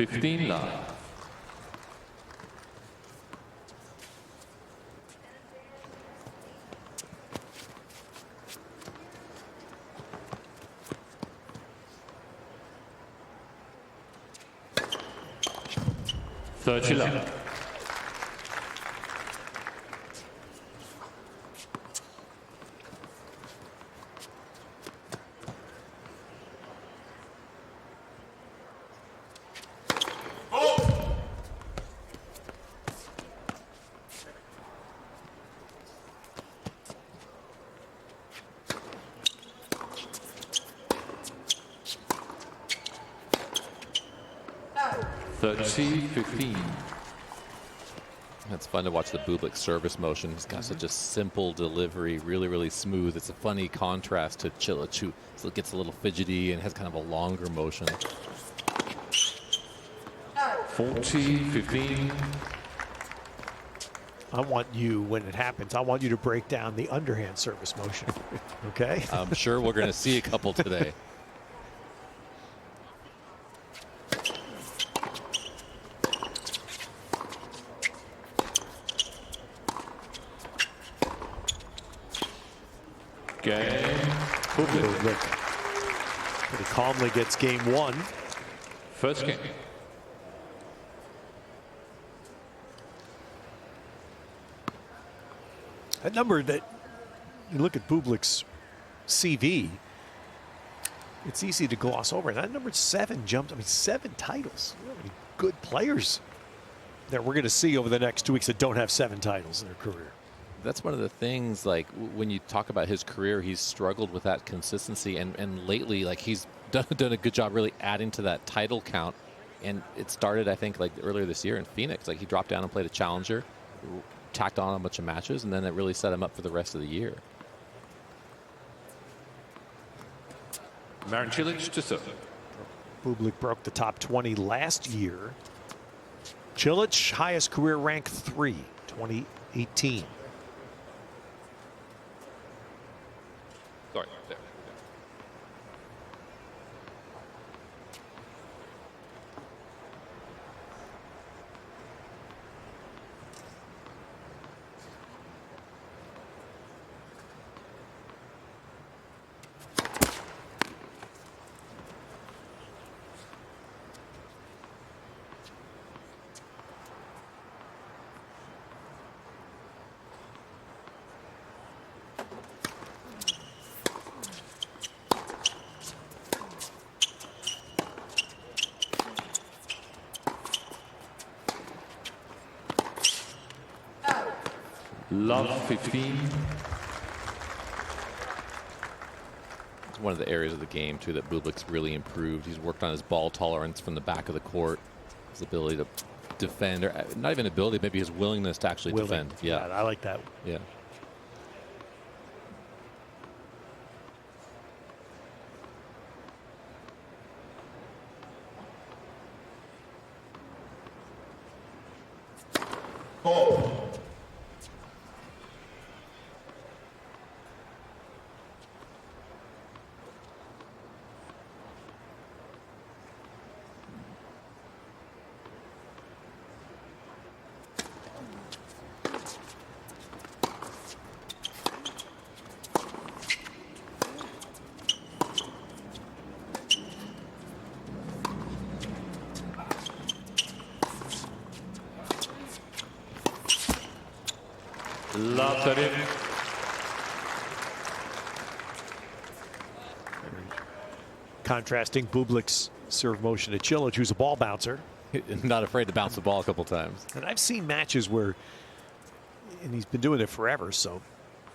15 love. Chilich. It's fun to watch the Bublik service motion. He's got such a simple delivery, really, really smooth. It's a funny contrast to Chilich, who gets a little fidgety and has kind of a longer motion. 40-15. I want you, when it happens, I want you to break down the underhand service motion. Okay? I'm sure we're going to see a couple today. Game. Bublik pretty calmly gets game one. First game. That number that you look at Bublik's CV, it's easy to gloss over. And that number 7 jumped. I mean, 7 titles. You know how many good players that we're going to see over the next 2 weeks that don't have 7 titles in their career. That's one of the things, like when you talk about his career, he's struggled with that consistency, and lately, like, he's done a good job really adding to that title count. And it started, I think, like earlier this year in Phoenix. Like, he dropped down and played a challenger, tacked on a bunch of matches, and then it really set him up for the rest of the year. Marin Cilicin to serve. Bublik broke the top 20 last year. Chilich, highest career rank 3, 2018. Sorry, there. Love 15. It's one of the areas of the game, too, that Bublik's really improved. He's worked on his ball tolerance from the back of the court, his ability to defend, or not even ability, maybe his willingness to actually defend. Yeah, I like that. Yeah. Love 30. Contrasting Bublik's serve motion to Chilich, who's a ball bouncer. Not afraid to bounce the ball a couple times. And I've seen matches where, and he's been doing it forever, so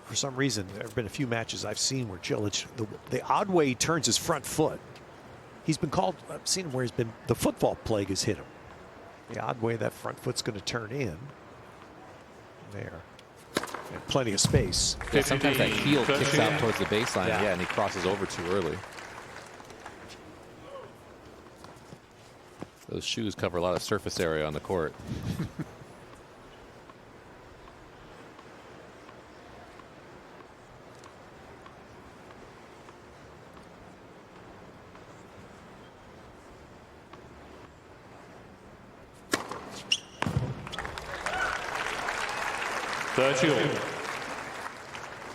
for some reason, there have been a few matches I've seen where Chilich, the odd way he turns his front foot, he's been called, I've seen him where he's been, the football plague has hit him. The odd way that front foot's going to turn in. There. And plenty of space. Yeah, sometimes that heel kicks out towards the baseline, yeah, and he crosses over too early. Those shoes cover a lot of surface area on the court. 30 all.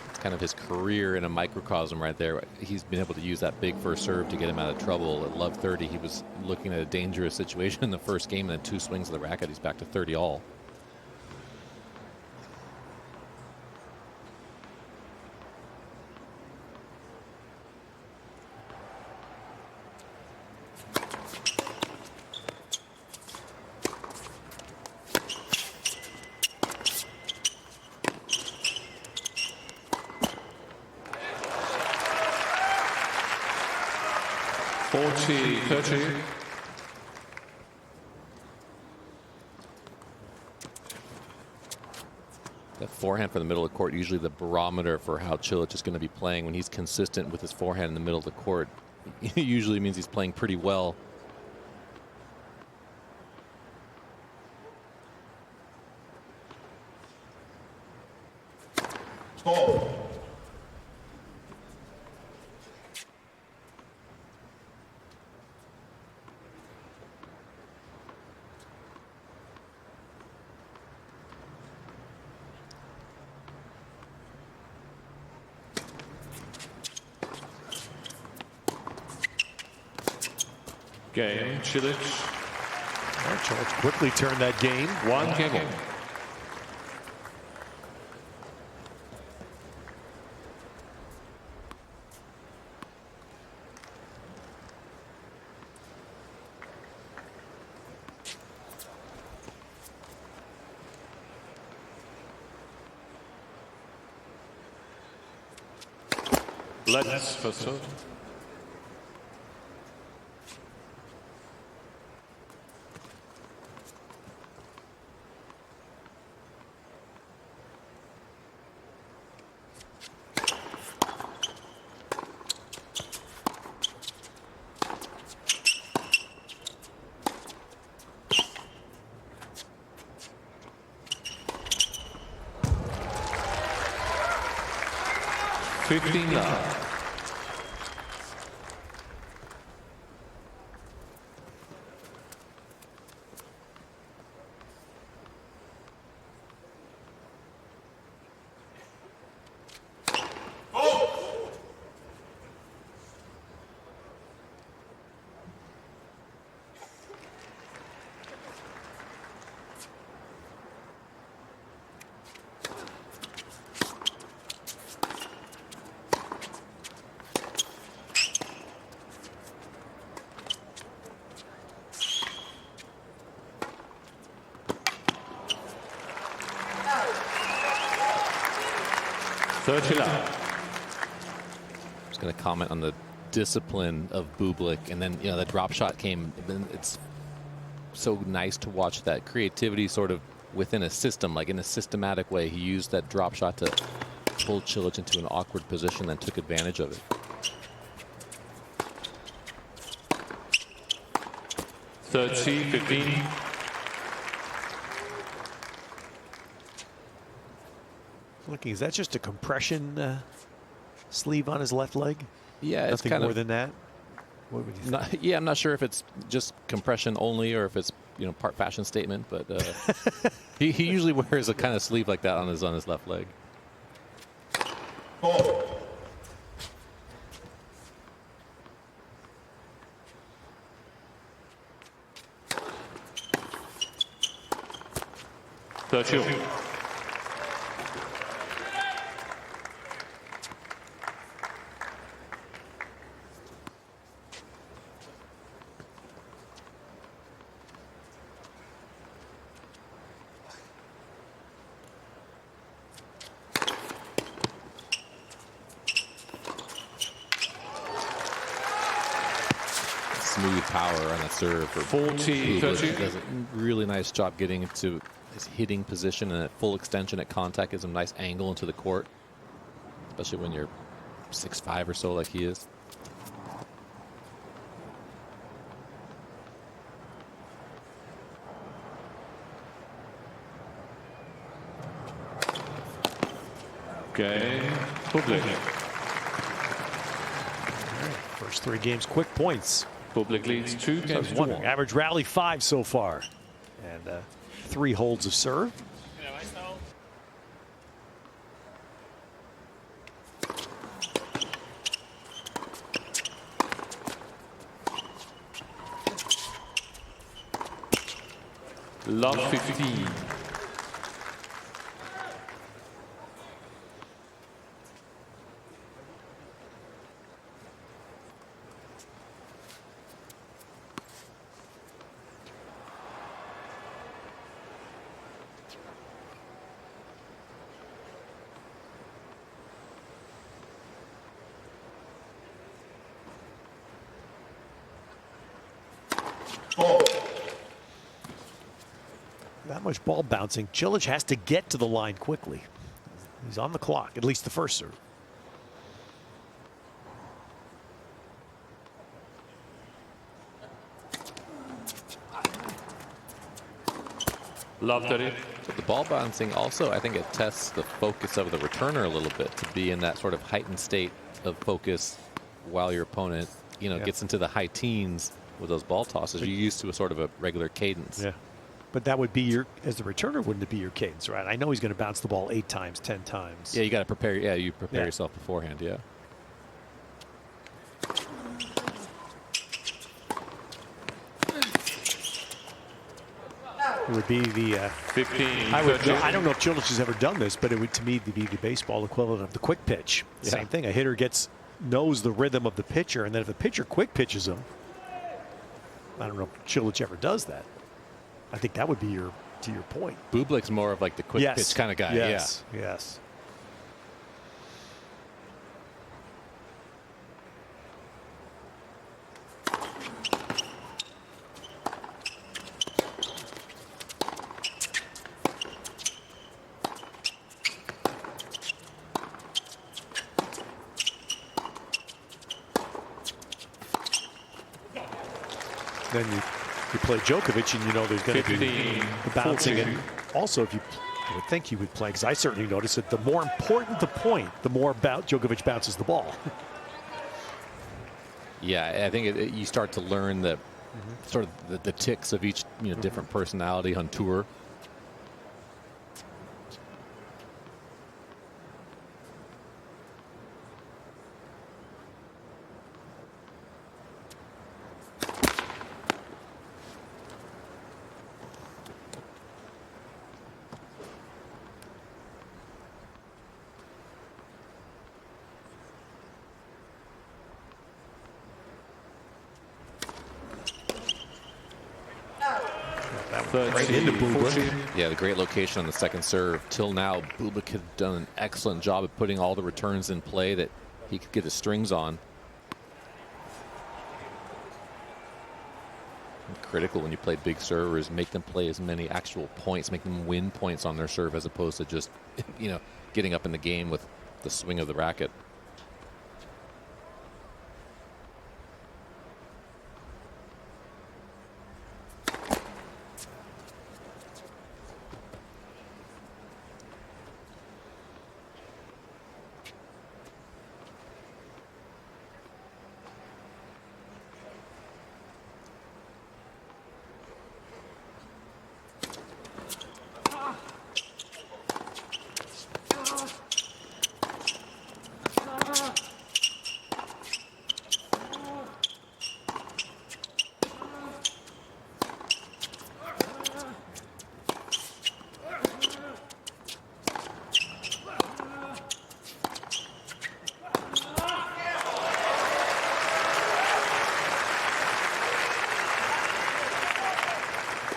It's kind of his career in a microcosm right there. He's been able to use that big first serve to get him out of trouble. At love 30, he was looking at a dangerous situation in the first game, and then 2 swings of the racket, he's back to 30 all. That forehand from the middle of the court, usually the barometer for how Chilich is going to be playing. When he's consistent with his forehand in the middle of the court, it usually means he's playing pretty well. Game, Chilich. Chilich quickly turned that game. 1 game all. Let's for serve. Love. I was going to comment on the discipline of Bublik, and then the drop shot came. It's so nice to watch that creativity sort of within a system, like in a systematic way. He used that drop shot to pull Chilich into an awkward position, then took advantage of it. Thirty, 15. Looking, is that just a compression sleeve on his left leg? Yeah, it's nothing kind more of, than that. What would you think? Yeah, I'm not sure if it's just compression only or if it's part fashion statement, but he usually wears a kind of sleeve like that on his left leg. Oh. Smooth power on the serve for 40, 30. Does a really nice job getting into his hitting position, and at full extension at contact gives him a nice angle into the court, especially when you're 6'5" or so like he is. Game, Bublik. First 3 games, quick points. Bublik leads 2 games to 1. Average rally 5 so far, and 3 holds of serve. Love 15. That much ball bouncing. Chilich has to get to the line quickly. He's on the clock, at least the first serve. Love 30. So the ball bouncing also, I think it tests the focus of the returner a little bit to be in that sort of heightened state of focus while your opponent, you know, gets into the high teens with those ball tosses. You're used to a sort of a regular cadence. Yeah. But that would be your, as the returner, wouldn't it be your cadence, right? I know he's going to bounce the ball 8 times, 10 times. Yeah, you got to prepare. Yeah, you prepare yourself beforehand. Yeah. It would be the 15. I don't know if Chilich has ever done this, but it would, to me, be the baseball equivalent of the quick pitch. Same thing. A hitter knows the rhythm of the pitcher, and then if the pitcher quick pitches him, I don't know if Chilich ever does that. I think that would be to your point. Bublik's more of like the quick pitch kind of guy. Yes. Yes. Then you play Djokovic, and you know there's going to be the bouncing. And also, I would think you would play, because I certainly noticed that the more important the point, the more Djokovic bounces the ball. Yeah, I think you start to learn the sort of the ticks of each different personality on tour. Right into Bublik. Yeah, the great location on the second serve. Till now, Bublik had done an excellent job of putting all the returns in play that he could get his strings on. And critical when you play big servers, make them play as many actual points, make them win points on their serve as opposed to just, getting up in the game with the swing of the racket.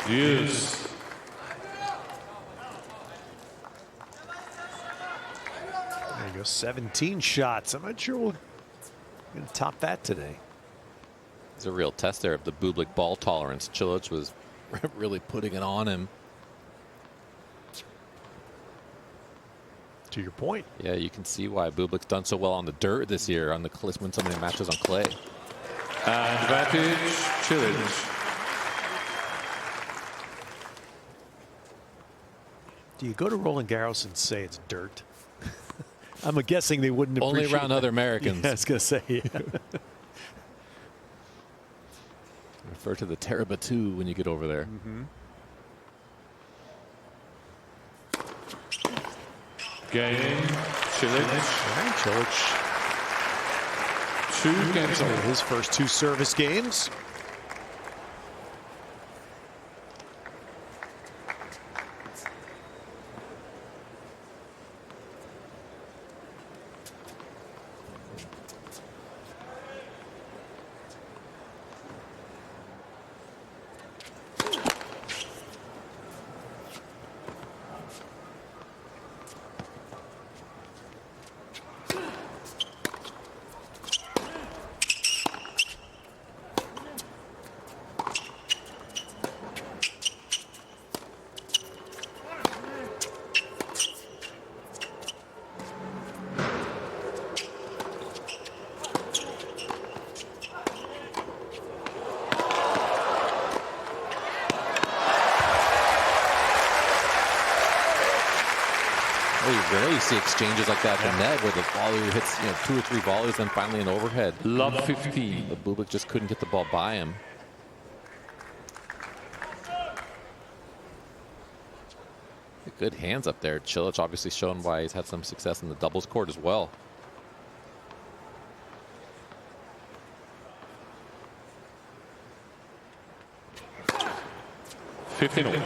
Yes. There you go, 17 shots. I'm not sure we're going to top that today. It's a real test there of the Bublik ball tolerance. Chilich was really putting it on him. To your point. Yeah, you can see why Bublik's done so well on the dirt this year, on the win so many matches on clay. Advantage, Chilich. Do you go to Roland Garros and say it's dirt? I'm guessing they wouldn't Only appreciate around that. other Americans. Yeah, I was going to say. Yeah. Refer to the Terabatu when you get over there. Game, Chilich. Chilich. 2 games So on. his first 2 service games. see exchanges like that in the net where the volley hits 2 or 3 volleys, then finally an overhead. Love 15. But Bublik just couldn't get the ball by him. Good hands up there. Chilich obviously showing why he's had some success in the doubles court as well. $15.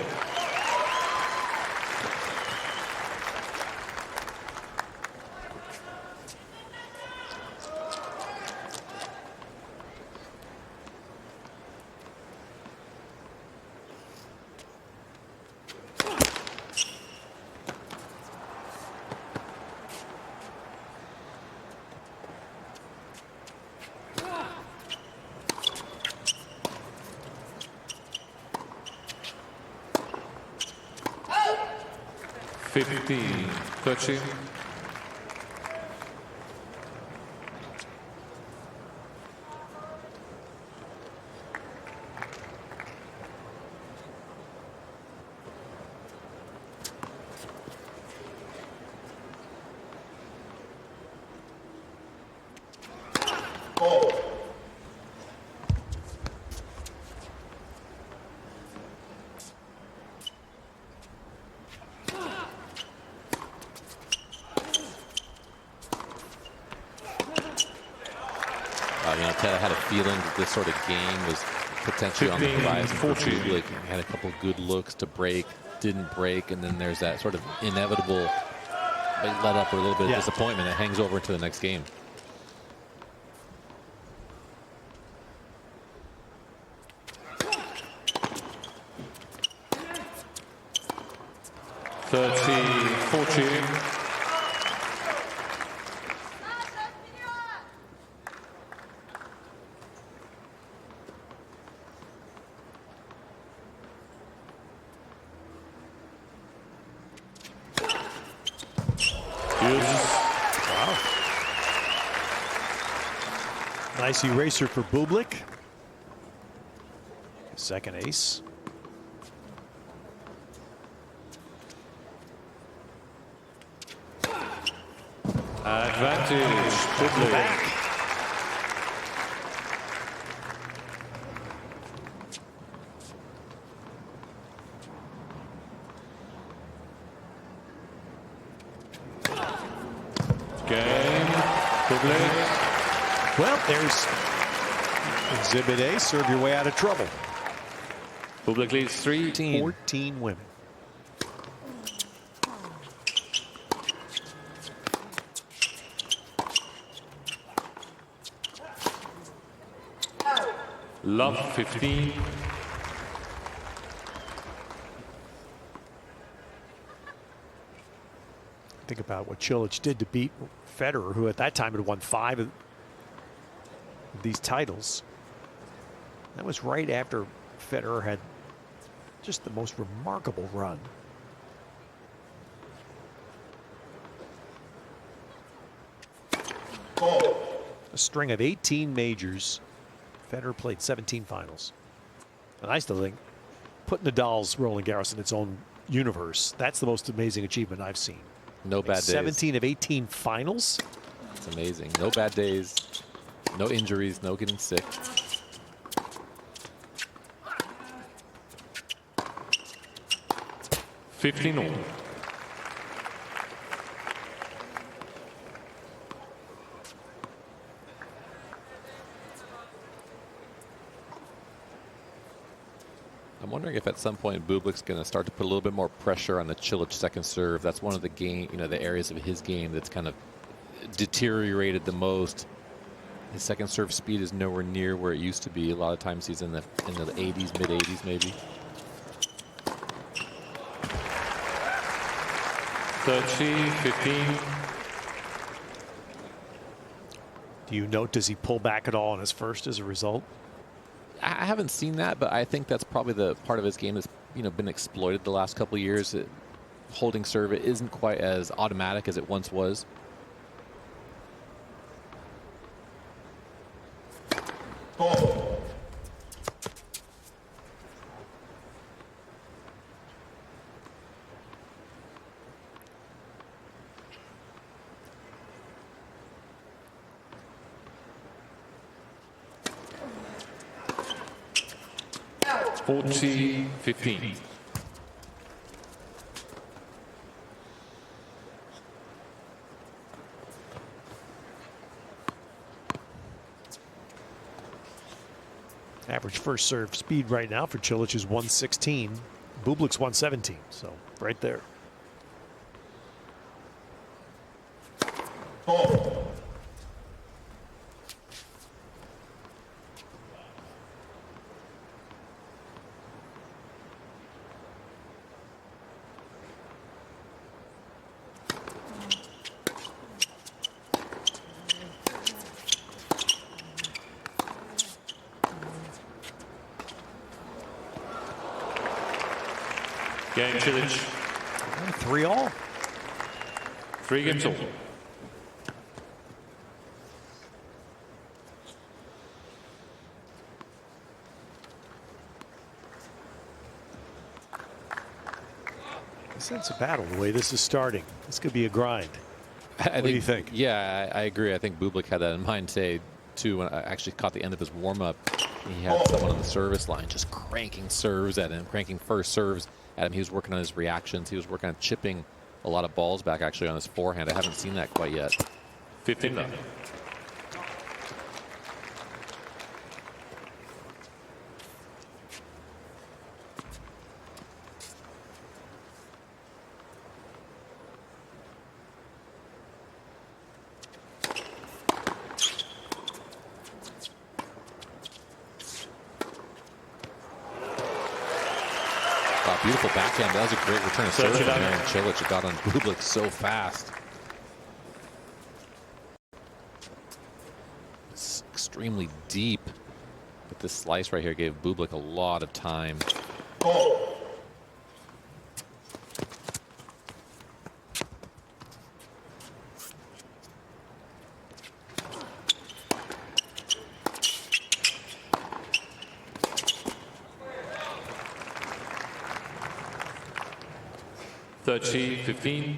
$13. Ted, I had a feeling that this sort of game was potentially on the horizon. Bublik had a couple good looks to break, didn't break, and then there's that sort of inevitable let up or a little bit of disappointment that hangs over into the next game. $14. Wow. Nice eraser for Bublik. Second ace. Advantage. Bublik. Back. Game. Bublik. Well, there's Exhibit A. Serve your way out of trouble. Bublik leads 13. 14 women. Love 15. Think about what Chilich did to beat Federer, who at that time had won 5 of these titles. That was right after Federer had just the most remarkable run. A string of 18 majors. Federer played 17 finals. And I still think put Nadal's Roland Garros in its own universe, that's the most amazing achievement I've seen. No bad days. 17 of 18 finals. It's amazing. No bad days. No injuries. No getting sick. $15. I'm wondering if at some point Bublik's going to start to put a little bit more pressure on the Chilich second serve. That's one of the game, the areas of his game that's kind of deteriorated the most. His second serve speed is nowhere near where it used to be. A lot of times he's in the 80s, mid 80s maybe. 30, 15. Do you note, does he pull back at all on his first as a result? I haven't seen that, but I think that's probably the part of his game that's been exploited the last couple of years. Holding serve, it isn't quite as automatic as it once was. 40-15. Average first serve speed right now for Chilich is 116. Bublik's 117. So right there. Game Chilich. 3-all. 3 games all. I sense a battle the way this is starting. This could be a grind. What do you think? Yeah, I agree. I think Bublik had that in mind today, too, when I actually caught the end of his warm-up. He had someone on the service line just cranking serves at him, cranking first serves at him. He was working on his reactions. He was working on chipping a lot of balls back, actually, on his forehand. I haven't seen that quite yet. 15-9. Beautiful backhand. That was a great return of serve from Touchdown. Marin Cilicin. It got on Bublik so fast. It's extremely deep. But this slice right here gave Bublik a lot of time. $30-15.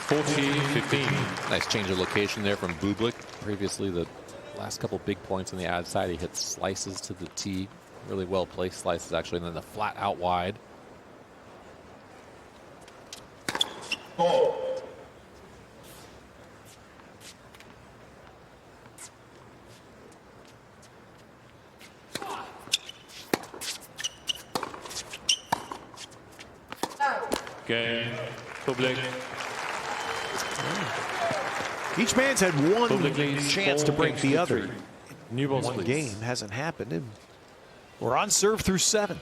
$40-15. Nice change of location there from Bublik. Previously, the last couple big points on the ad side, he hit slices to the tee. Really well placed slices, actually, and then the flat out wide. Game. Bublik. Each man's had one Bublik leads chance to break the other. 4-3. New balls, One please. game hasn't happened. And we're on serve through 7.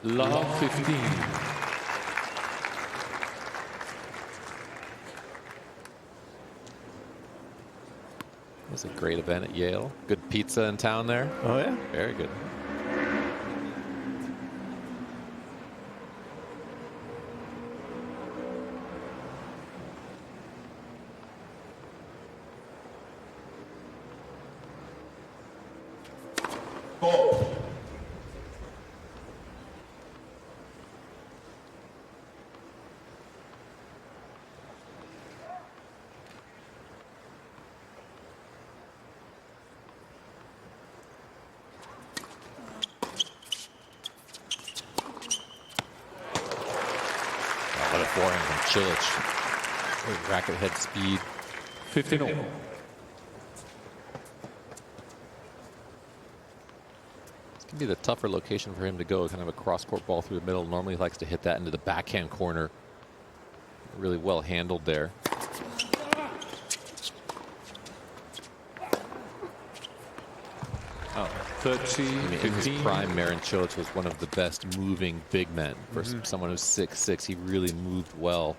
Love 15. It was a great event at Yale. Good pizza in town there. Oh, yeah? Very good. What a forehand from Chilich. Great racket head speed. 15 all. This can be the tougher location for him to go. Kind of a cross-court ball through the middle. Normally he likes to hit that into the backhand corner. Really well handled there. Oh, 30, In his 15. prime, Marin Cilicin was one of the best moving big men. For someone who's 6'6", he really moved well.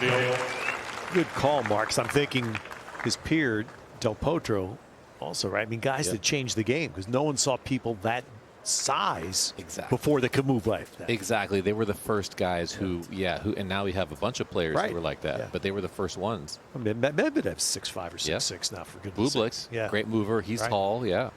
30 all. Good call, Mark. 'Cause I'm thinking his peer, Del Potro, also, right? I mean, guys that changed the game because no one saw people that size before they could move like that. Exactly. They were the first guys who, and now we have a bunch of players who were like that, but they were the first ones. I mean, Medvedev's 6'5" or 6'6" now, for goodness sake. Bublik, great mover. He's tall, yeah.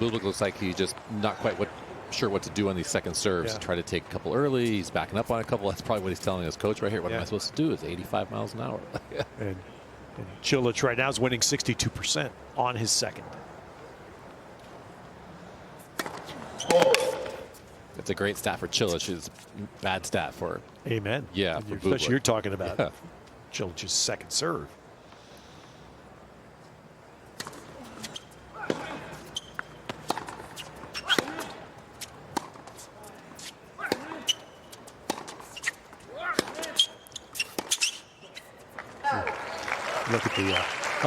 Bublik looks like he's just not quite sure what to do on these second serves. Try to take a couple early. He's backing up on a couple. That's probably what he's telling his coach right here. What am I supposed to do? It's 85 miles an hour. and Chilich right now is winning 62% on his second. It's a great stat for Chilich. It's a bad stat for. Amen. Yeah, for especially you're talking about yeah. Chilich's second serve. Look at the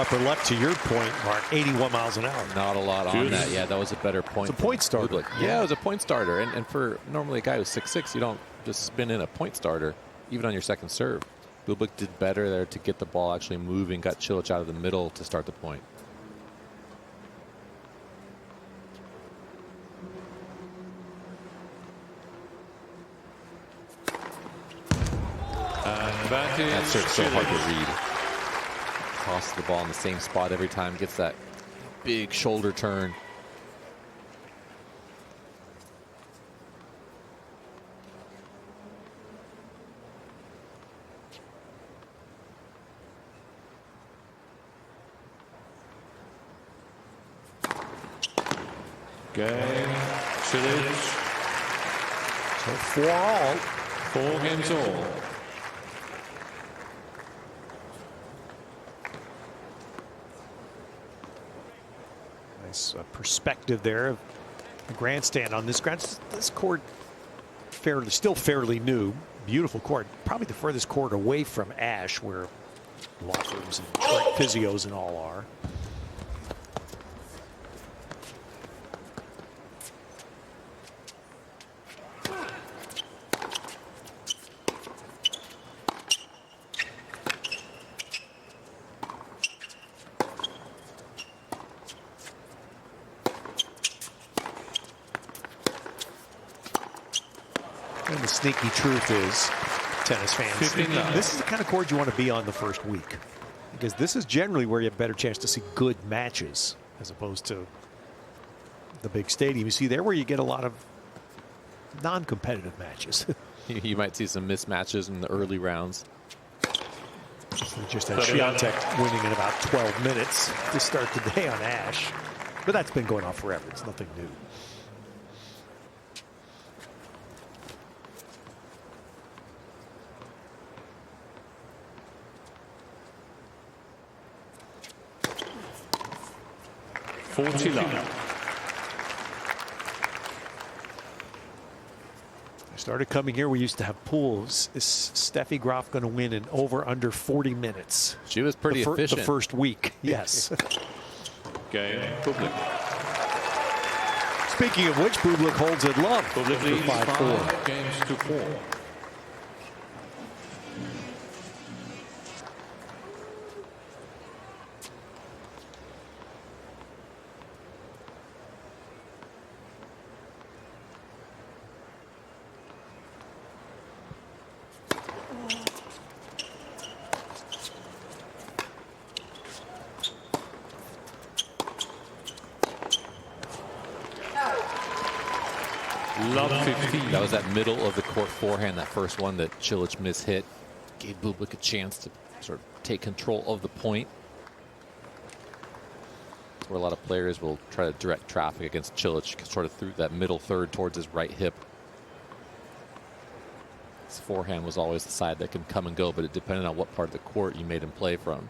upper left to your point, Mark. 81 miles an hour. Not a lot on that. Yeah, that was a better point. It's a point starter. Bublik. Yeah, it was a point starter. And for normally a guy who's 6'6", you don't just spin in a point starter, even on your second serve. Bublik did better there to get the ball actually moving, got Chilich out of the middle to start the point. That serve's so hard to read. Tosses the ball in the same spot every time, gets that big shoulder turn. Game, Chilich. So 4 all. 4 games all. Nice perspective there of the grandstand on this ground. This court still fairly new. Beautiful court. Probably the furthest court away from Ash, where locker rooms and physios and all are. And the sneaky truth is, tennis fans, this is the kind of court you want to be on the first week, because this is generally where you have a better chance to see good matches as opposed to the big stadium. You see there where you get a lot of non-competitive matches. You might see some mismatches in the early rounds. So just had Swiatek winning in about 12 minutes to start the day on Ash, but that's been going on forever. It's nothing new. Started coming here. We used to have pools. Is Steffi Graf going to win in over under 40 minutes? She was pretty efficient the first week. Yes. Game, Bublik. Speaking of which, Bublik holds it love. Bublik leads 5-4. 5 games to 4. Love 15. That was that middle of the court forehand, that first one that Chilich mishit. Gave Bublik a chance to sort of take control of the point. That's where a lot of players will try to direct traffic against Chilich, sort of through that middle third towards his right hip. His forehand was always the side that can come and go, but it depended on what part of the court you made him play from.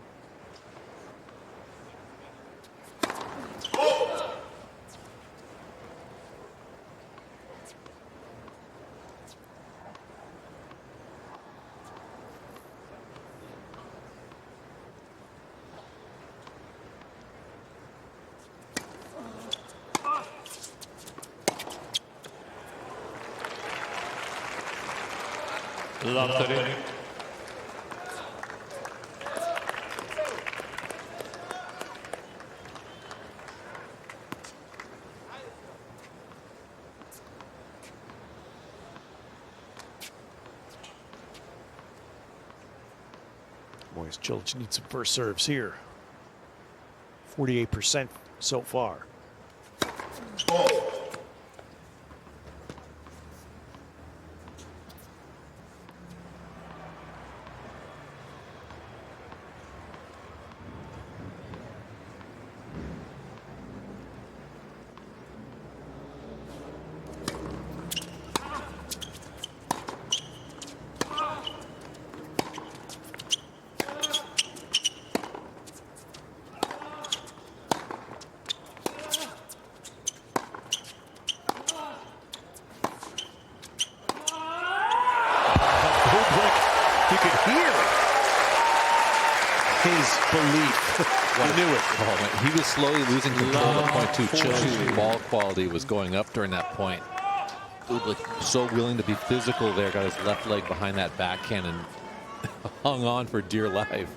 Love 30. Boys, Chilich needs some first serves here. 48% so far. You could hear his belief. I knew it. Oh, man. He was slowly losing control at that point, too. Chilich's ball quality was going up during that point. Bublik so willing to be physical there, got his left leg behind that backhand and hung on for dear life.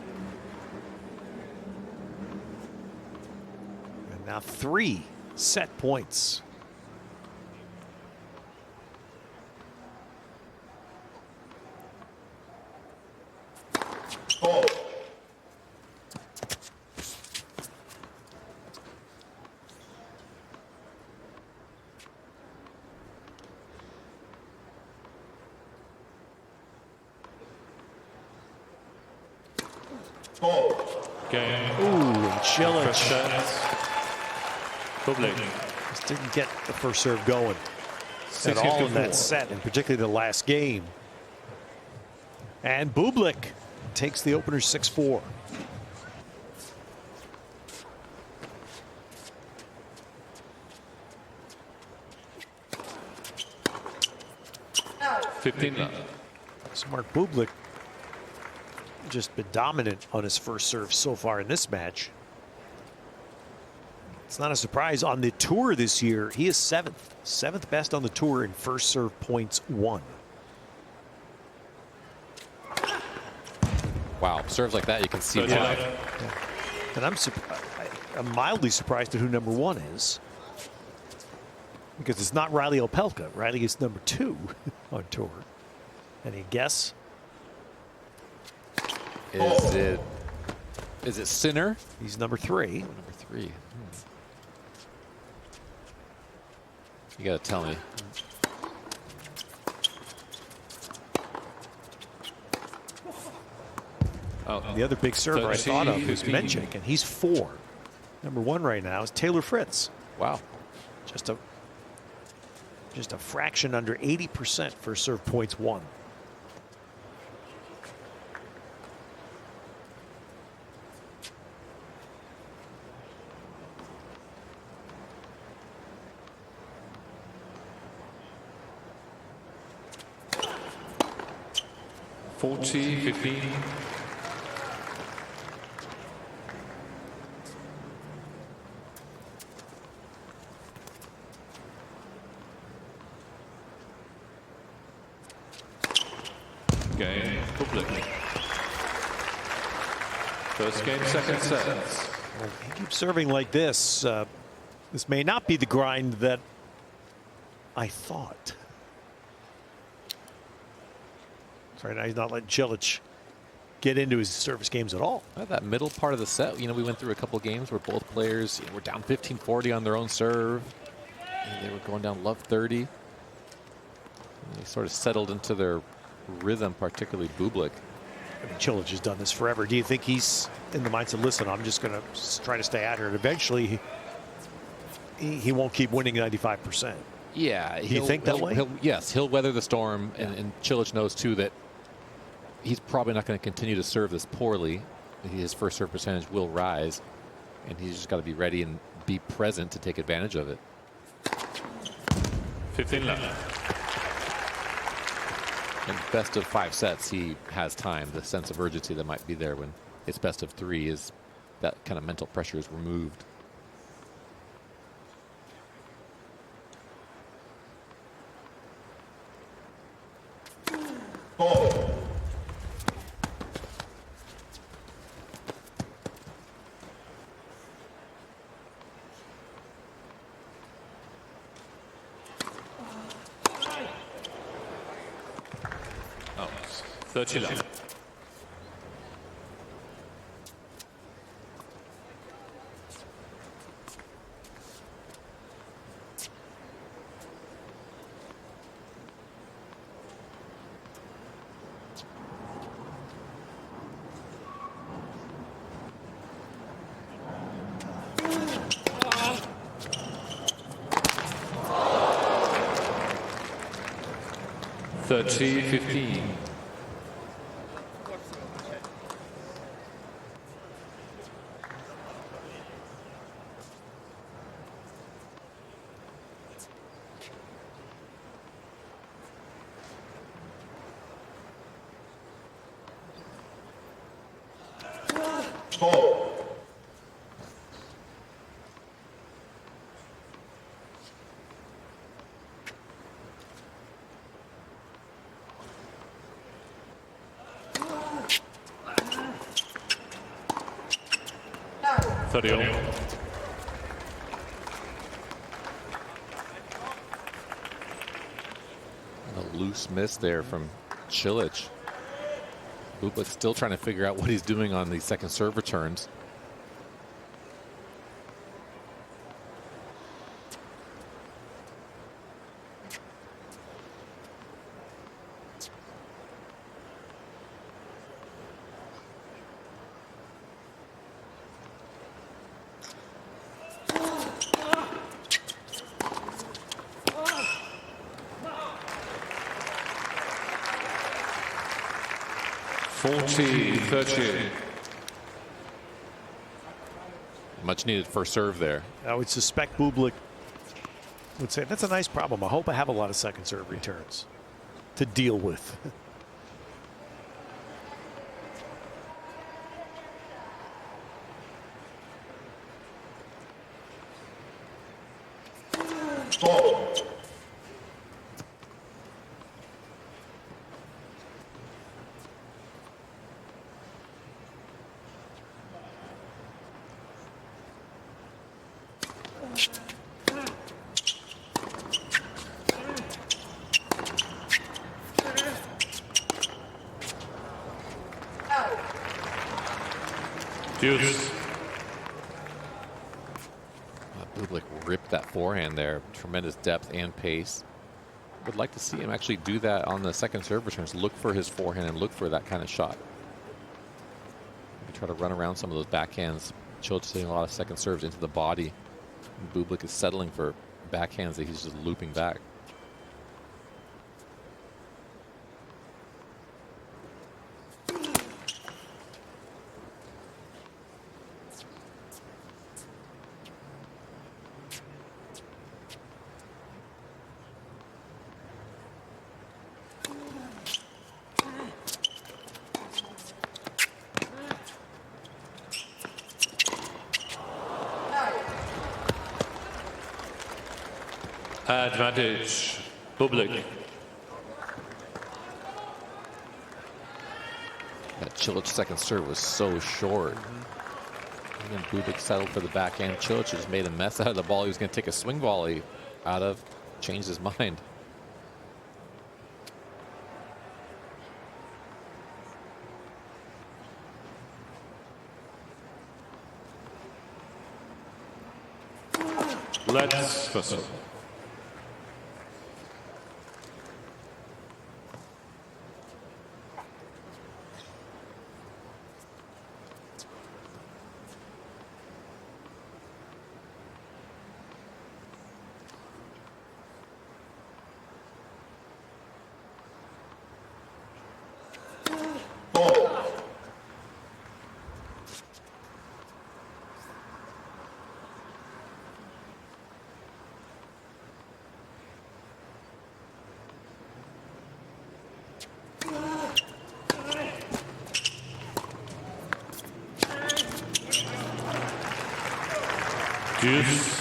And now 3 set points. Game. Ooh, and Chilich Bublik. just didn't get the first serve going at all in that set, and particularly the last game. And Bublik takes the opener 6-4. So Mark Bublik just been dominant on his first serve so far in this match. It's not a surprise. On the tour this year, he is 7th best on the tour in first serve points won. Wow, serves like that, you can see why. And I'm mildly surprised at who number 1 is, because it's not Riley Opelka. Riley is number 2 on tour. Any guess? Is it Sinner? He's number 3. Number 3. You gotta tell me. The other big server I thought of is Menchik, and he's 4. Number 1 right now is Taylor Fritz. Wow. Just a fraction under 80% for serve points won. $40-15. Game. Bublik. First game, second set. Well, he keeps serving like this. This may not be the grind that I thought. Right now he's not letting Chilich get into his service games at all. That middle part of the set, you know, we went through a couple games where both players were down 15-40 on their own serve. And they were going down love 30. And they sort of settled into their rhythm, particularly Bublik. I mean, Chilich has done this forever. Do you think he's in the mindset, listen, I'm just going to try to stay out here, and eventually he won't keep winning 95%? Yeah. Do you think that way? Yes, he'll weather the storm, and Chilich knows, too, that he's probably not going to continue to serve this poorly. His first serve percentage will rise, and he's just got to be ready and be present to take advantage of it. 15 left. And best of 5 sets, he has time. The sense of urgency that might be there when it's best of 3 is that kind of mental pressure is removed. 30 love. $30-15. A loose miss there from Chilich. Bublik still trying to figure out what he's doing on these second serve returns. $40-30. Much needed first serve there. I would suspect Bublik would say, that's a nice problem. I hope I have a lot of second serve returns to deal with. Deuce. Bublik ripped that forehand there. Tremendous depth and pace. Would like to see him actually do that on the second serve returns. Look for his forehand and look for that kind of shot. Maybe try to run around some of those backhands. Chilich hitting a lot of second serves into the body. And Bublik is settling for backhands that he's just looping back. Advantage, Bublik. That Chilich second serve was so short. And then Bublik settled for the backhand. Chilich just made a mess out of the ball. He was going to take a swing volley out of, changed his mind. Let's whistle. Deuce.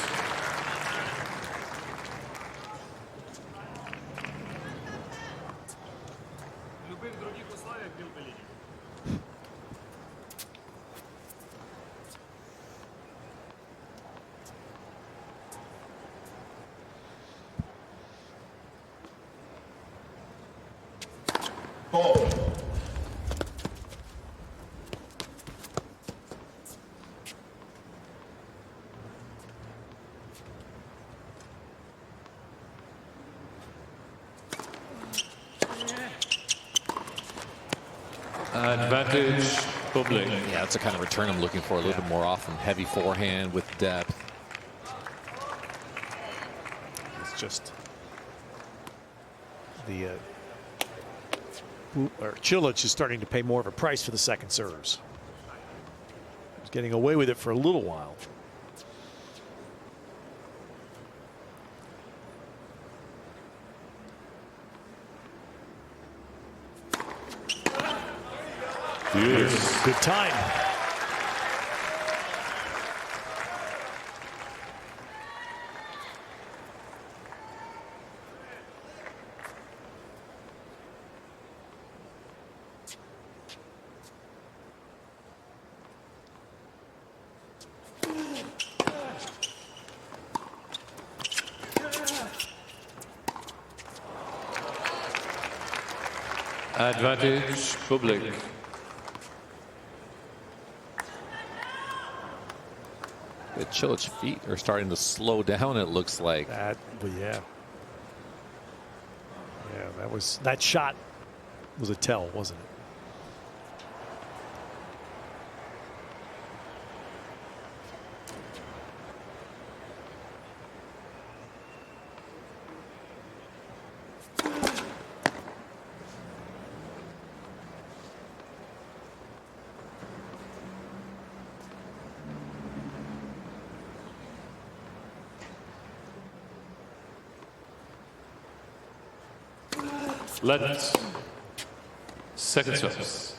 Advantage, Bublik. Yeah, that's the kind of return I'm looking for a little bit more often. Heavy forehand with depth. It's just the Chilich is starting to pay more of a price for the second serves. He's getting away with it for a little while. Yes. Good time. Advantage, Bublik. The Chilich feet are starting to slow down, it looks like. That, well, yeah. Yeah, that shot was a tell, wasn't it? Let second service.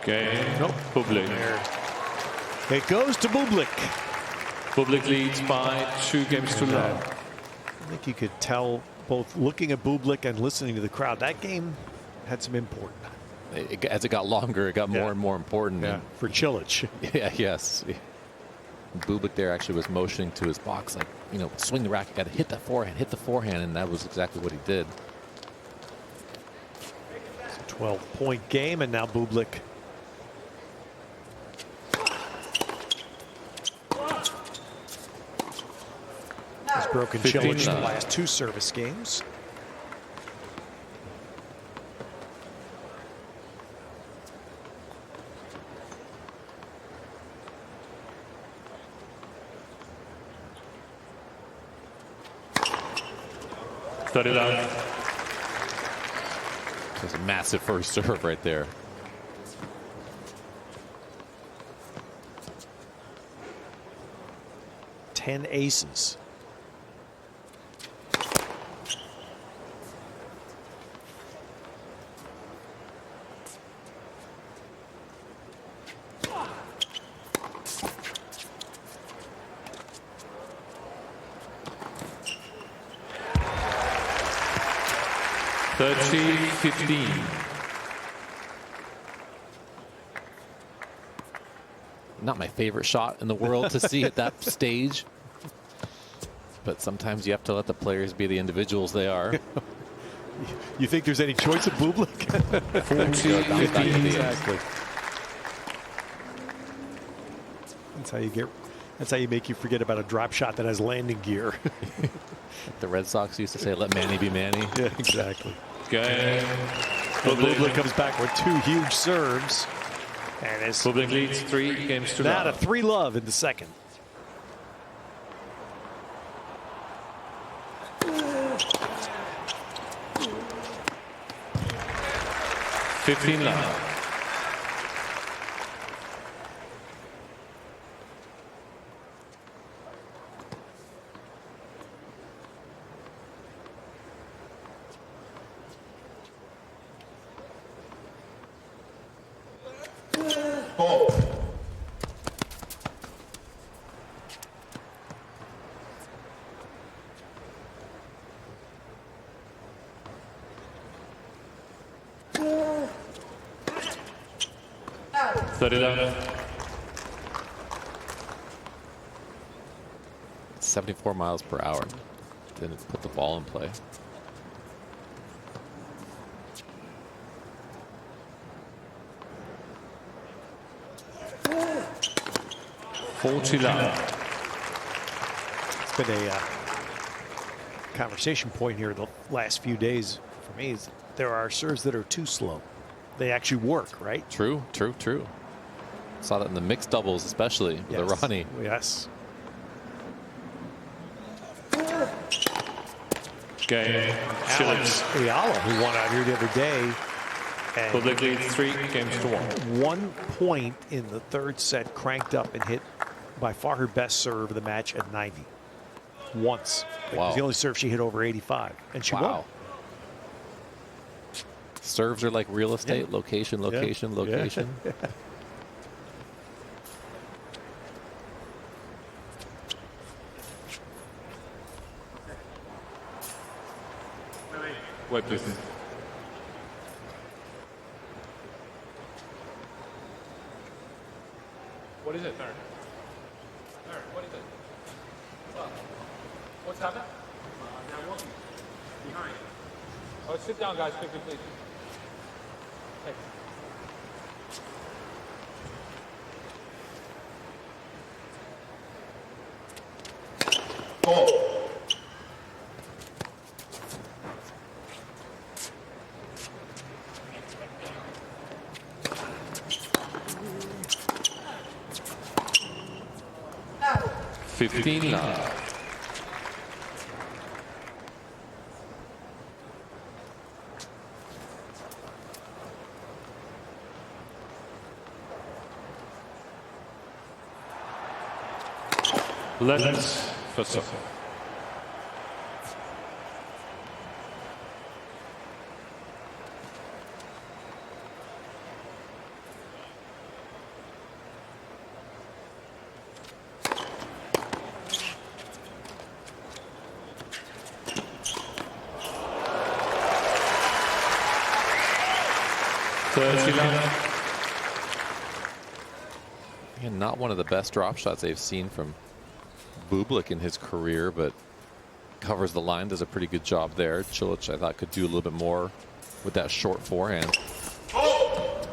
Game. Nope. Bublik. It goes to Bublik. Bublik leads by 2 games to none. I think you could tell both looking at Bublik and listening to the crowd, that game had some import. As it got longer, it got more and more important. Yeah, for Chilich. Yeah, yes. Bublik there actually was motioning to his box, like, you know, swing the racket, got to hit the forehand, and that was exactly what he did. It's a 12-point game, and now Bublik has broken Chilich the last 2 service games. That's a massive first serve right there. Ten aces. Not my favorite shot in the world to see at that stage, but sometimes you have to let the players be the individuals they are. You think there's any choice of Bublik? 14-15. Exactly. That's how you make you forget about a drop shot that has landing gear. The Red Sox used to say, "Let Manny be Manny." Yeah, exactly. Game. Bublik comes back with 2 huge serves, and it's Bublik leads 3 games to now none. to 3-love in the second. $15 love. It's 74 miles per hour. Didn't put the ball in play. 40 love. It's been a conversation point here the last few days for me is there are serves that are too slow. They actually work, right? True. Saw that in the mixed doubles, especially with Aryna. Yes. Game. Chilich. Ayala, who won out here the other day. Bublik leads 3 games to 1. 1 point in the third set, cranked up and hit by far her best serve of the match at 90. Once. It was the only serve she hit over 85. And she won. Serves are like real estate. Location. Yeah. Wait, please. What is it? Third, what is it? What's happened? They're walking behind. Oh, sit down, guys, quickly, please. Hey. Go. Oh. 15 love. Let's first off. And not one of the best drop shots they've seen from Bublik in his career, but covers the line, does a pretty good job there. Chilich, I thought, could do a little bit more with that short forehand. Oh.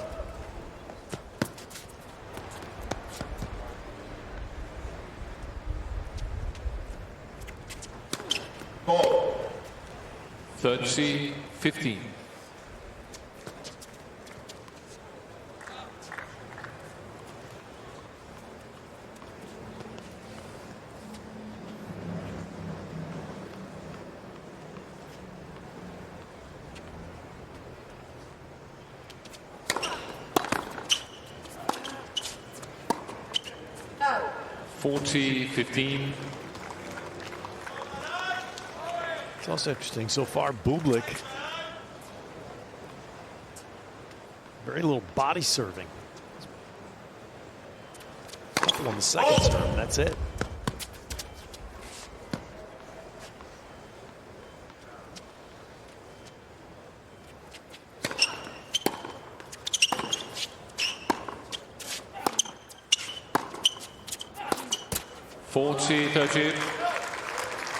Oh. 30-15. Oh. 40-15. It's also interesting so far. Bublik, very little body serving. Couple on the second serve. That's it.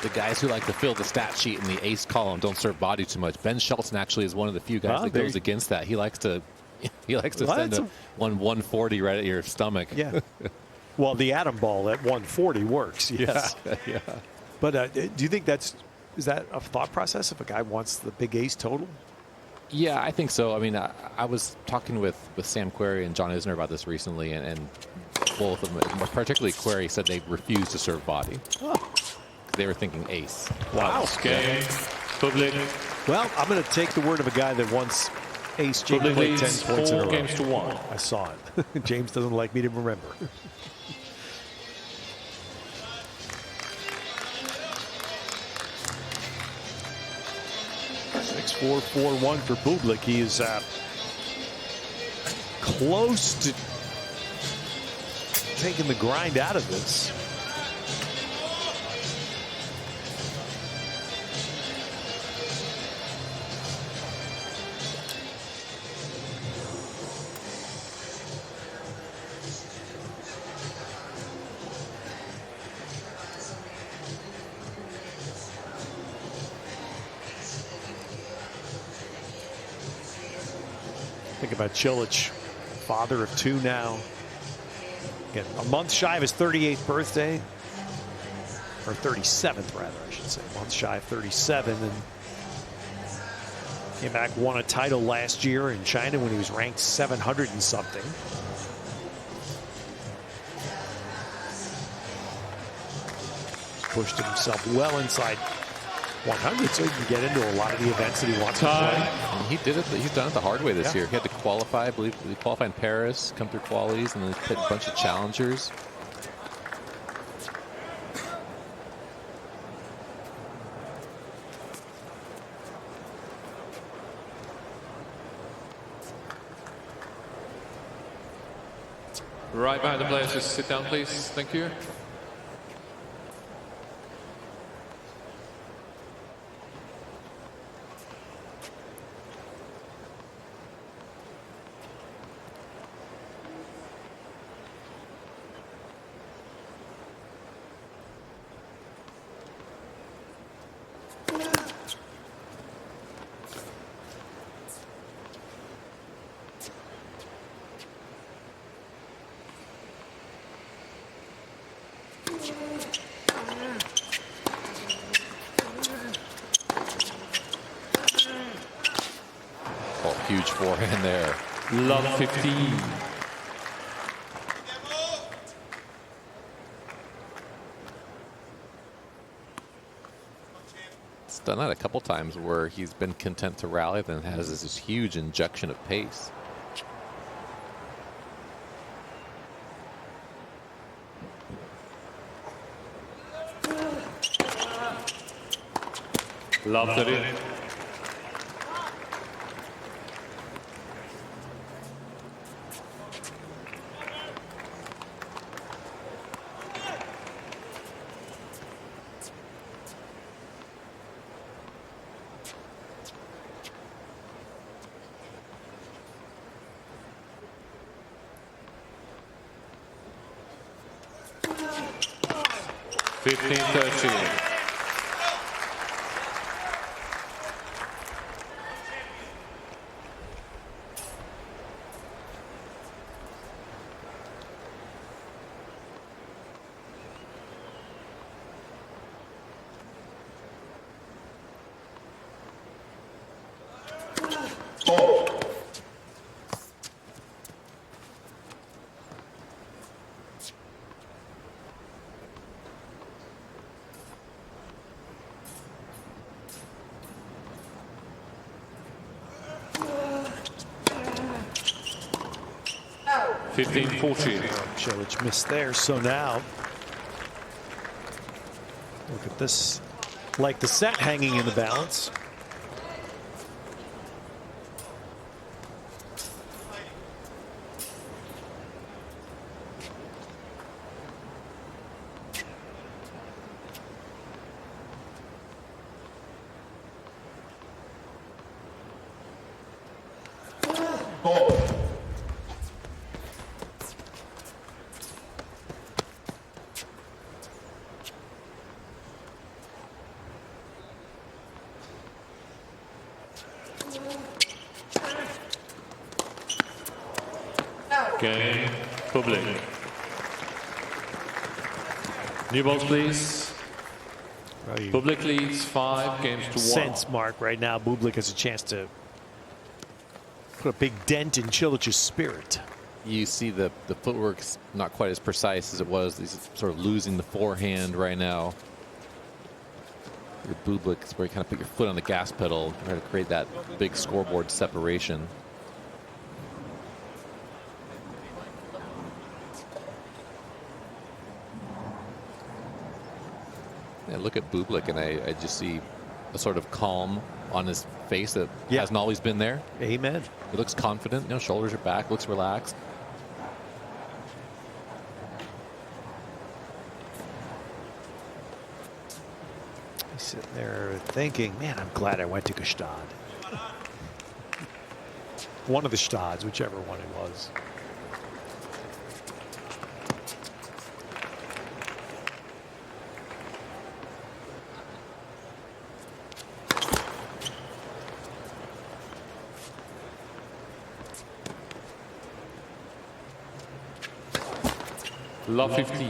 The guys who like to fill the stat sheet in the ace column don't serve body too much. Ben Shelton actually is one of the few guys that goes against that. He likes to send a 140 right at your stomach. Yeah. Well, the atom ball at 140 works. Yes. Yeah. But do you think is that a thought process if a guy wants the big ace total? Yeah, I think so. I mean, I was talking with Sam Querrey and John Isner about this recently, and both of them, particularly Querrey, said they refused to serve body. Oh. They were thinking ace. Wow. Game. Bublik. Well, I'm going to take the word of a guy that wants ace James played 10 points in a row. 4 games to 1. I saw it. James doesn't like me to remember. Six, 4, 4, 1 for Bublik. He is close to taking the grind out of this. Think about Chilich, father of 2 now. Again, a month shy of his 38th birthday, or 37th rather, I should say. A month shy of 37, and came back, won a title last year in China when he was ranked 700 and something. Pushed himself well inside 100, so he can get into a lot of the events that he wants to play. And he did it. He's done it the hard way this year. He had to qualify. I believe he qualified in Paris, come through qualies, and then hit a bunch of challengers. Right behind the players, just sit down, please. Thank you. Huge forehand there. Love 15. It's done that a couple times where he's been content to rally, then has this huge injection of pace. Love 30. Chilich missed there, so now look at this, like the set hanging in the balance. Game, Bublik. New balls, please. Bublik leads 5 games to 1. Sense, Mark, right now Bublik has a chance to put a big dent in Cilich's spirit. You see the footwork's not quite as precise as it was. He's sort of losing the forehand right now. Your Bublik is where you kind of put your foot on the gas pedal, try to create that big scoreboard separation. Yeah, look at Bublik, and I just see a sort of calm on his face that hasn't always been there. Amen. He looks confident. You know, shoulders are back, looks relaxed. He's sitting there thinking, man, I'm glad I went to Gstaad. One of the Stads, whichever one it was. Love 15.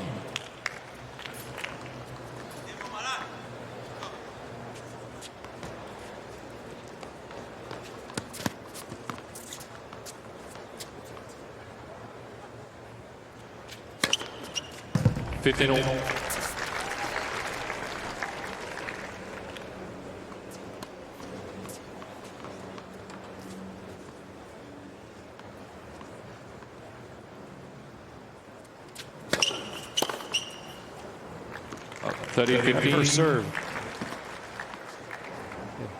First serve.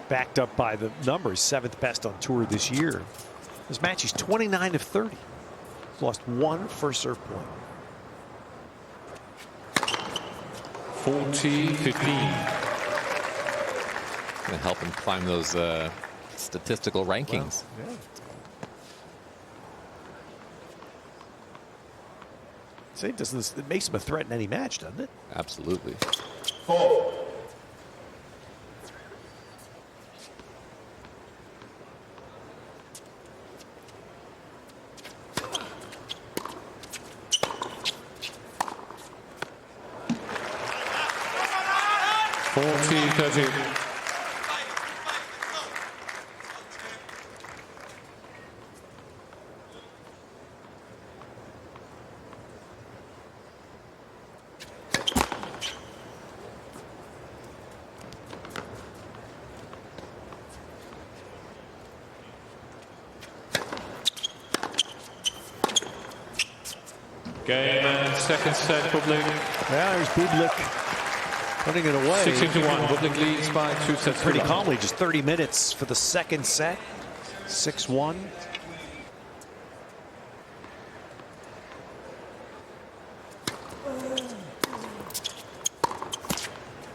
Backed up by the numbers, 7th best on tour this year. This match, he's 29 of 30. He's lost 1 first serve point. 40-15. Gonna help him climb those statistical rankings. Well, yeah. Say, it makes him a threat in any match, doesn't it? Absolutely. 40-30. Game and second set, Bublik. Yeah, there's Bublik putting it away. 16-1. Bublik leads by 2 sets. Pretty calmly, just 30 minutes for the second set. 6-1.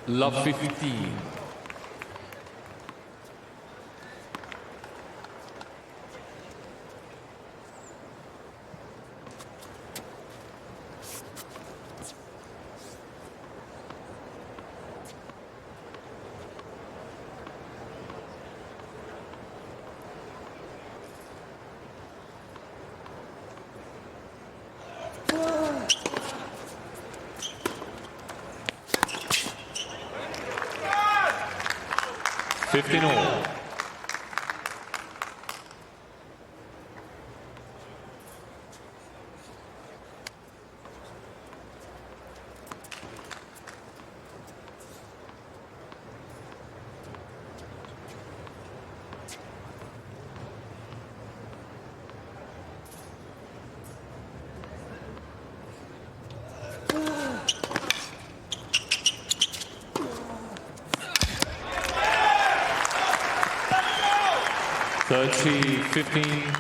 Love 15. All. $30-15.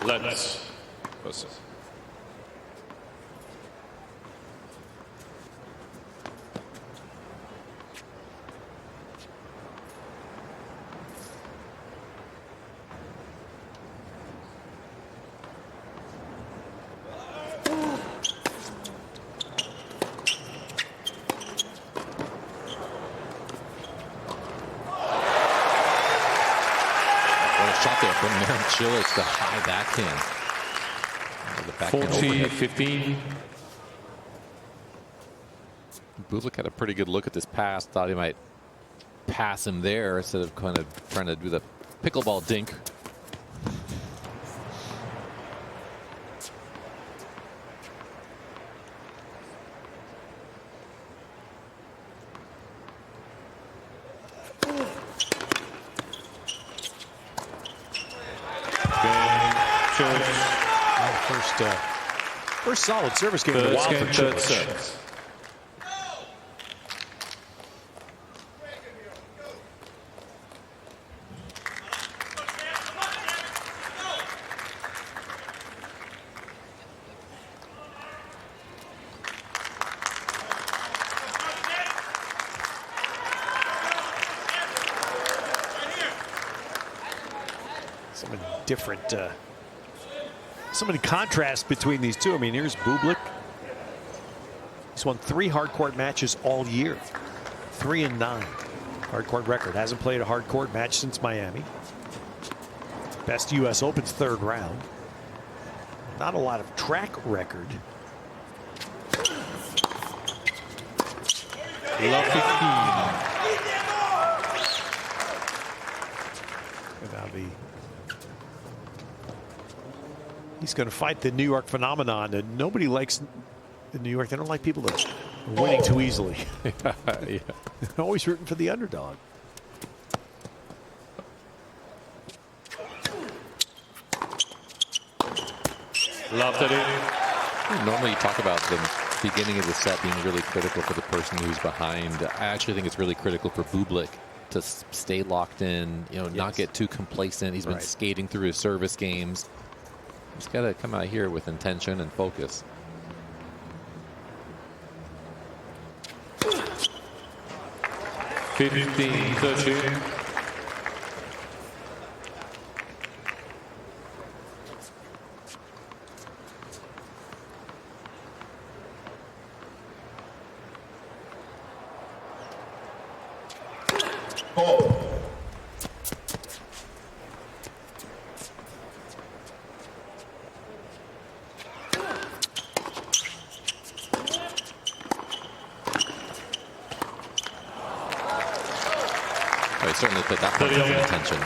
Let's. Shot there from Marin Cilicin, the high backhand. 40-15. Bublik had a pretty good look at this pass. Thought he might pass him there instead of kind of trying to do the pickleball dink. First solid service game in a while for Chilich. So many different, so many contrasts between these two. I mean, here's Bublik. He's won 3 hard court matches all year. 3-9 hard court record. Hasn't played a hard court match since Miami. Best U.S. Open's 3rd round. Not a lot of track record. Love 15. And now he's going to fight the New York phenomenon, and nobody likes in New York. They don't like people that are winning too easily. Yeah. They're always rooting for the underdog. Loved it. Normally you talk about the beginning of the set being really critical for the person who's behind. I actually think it's really critical for Bublik to stay locked in, you know, not get too complacent. He's been skating through his service games. He's got to come out here with intention and focus. I certainly put that much intention.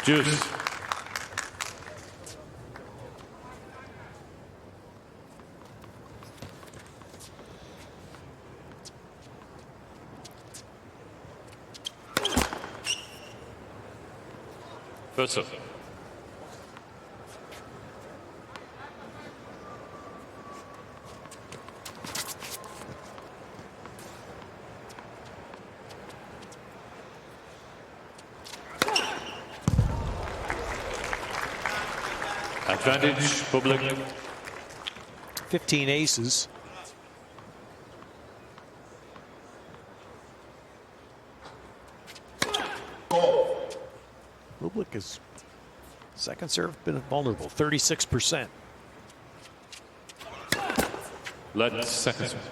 Juice. First up. Advantage, Bublik. 15 aces. Bublik is second serve been vulnerable, 36%. Let's second serve.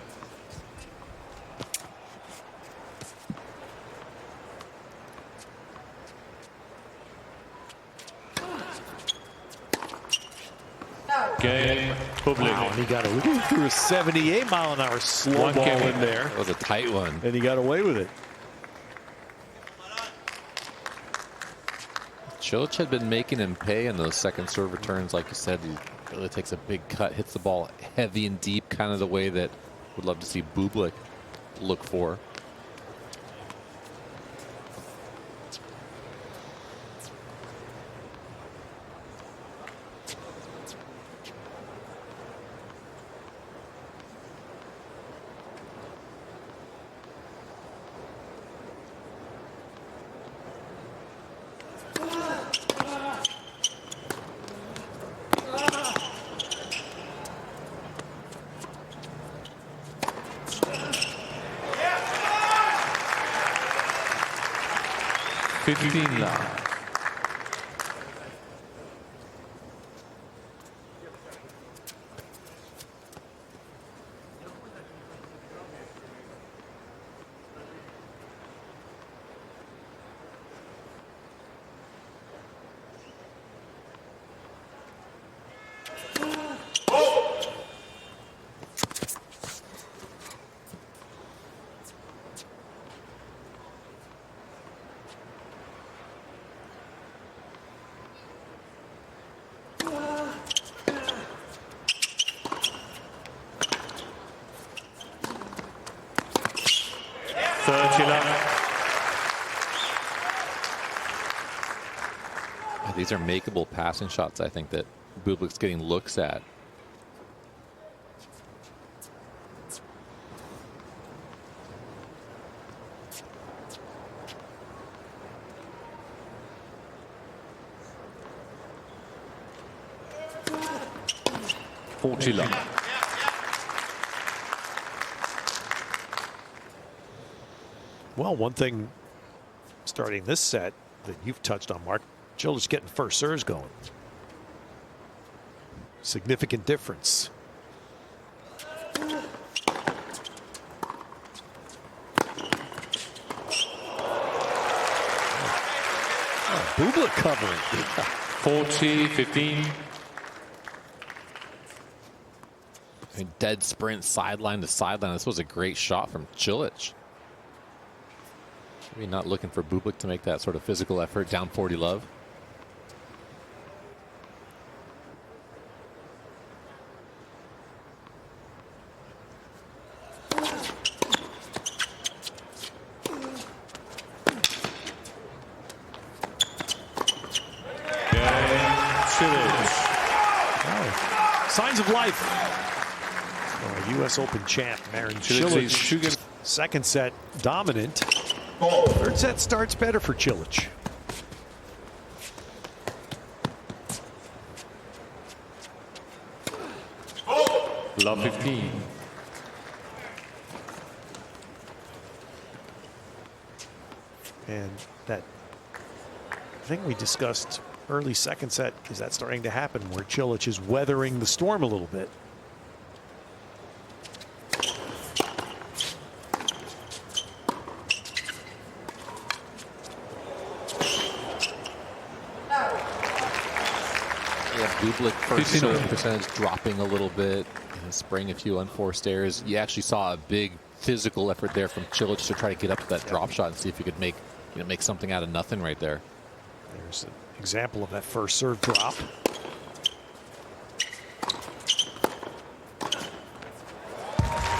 Game, Bublik. Wow, and he got away through a 78-mile-an-hour slow One ball game. in there, That was a tight one. and he got away with it. Chilich had been making him pay in those second serve returns. Like you said, he really takes a big cut, hits the ball heavy and deep, kind of the way that would love to see Bublik look for. 30 love. These are makeable passing shots, I think, that Bublik's getting looks at. Well, one thing starting this set that you've touched on, Mark, Chilich getting first serves going. Significant difference. Bublik covering. 40-15. I mean, dead sprint sideline to sideline. This was a great shot from Chilich. Maybe not looking for Bublik to make that sort of physical effort. Down 40 love. Signs of life. U.S. Open champ Marin Cilicin. Second set dominant. Third set starts better for Chilich. Love 15. And that thing we discussed early second set, is that starting to happen where Chilich is weathering the storm a little bit? Bublik first serve percentage dropping a little bit, spraying a few unforced errors. You actually saw a big physical effort there from Chilich to try to get up to that drop shot and see if he could make something out of nothing right there. There's an example of that first serve drop.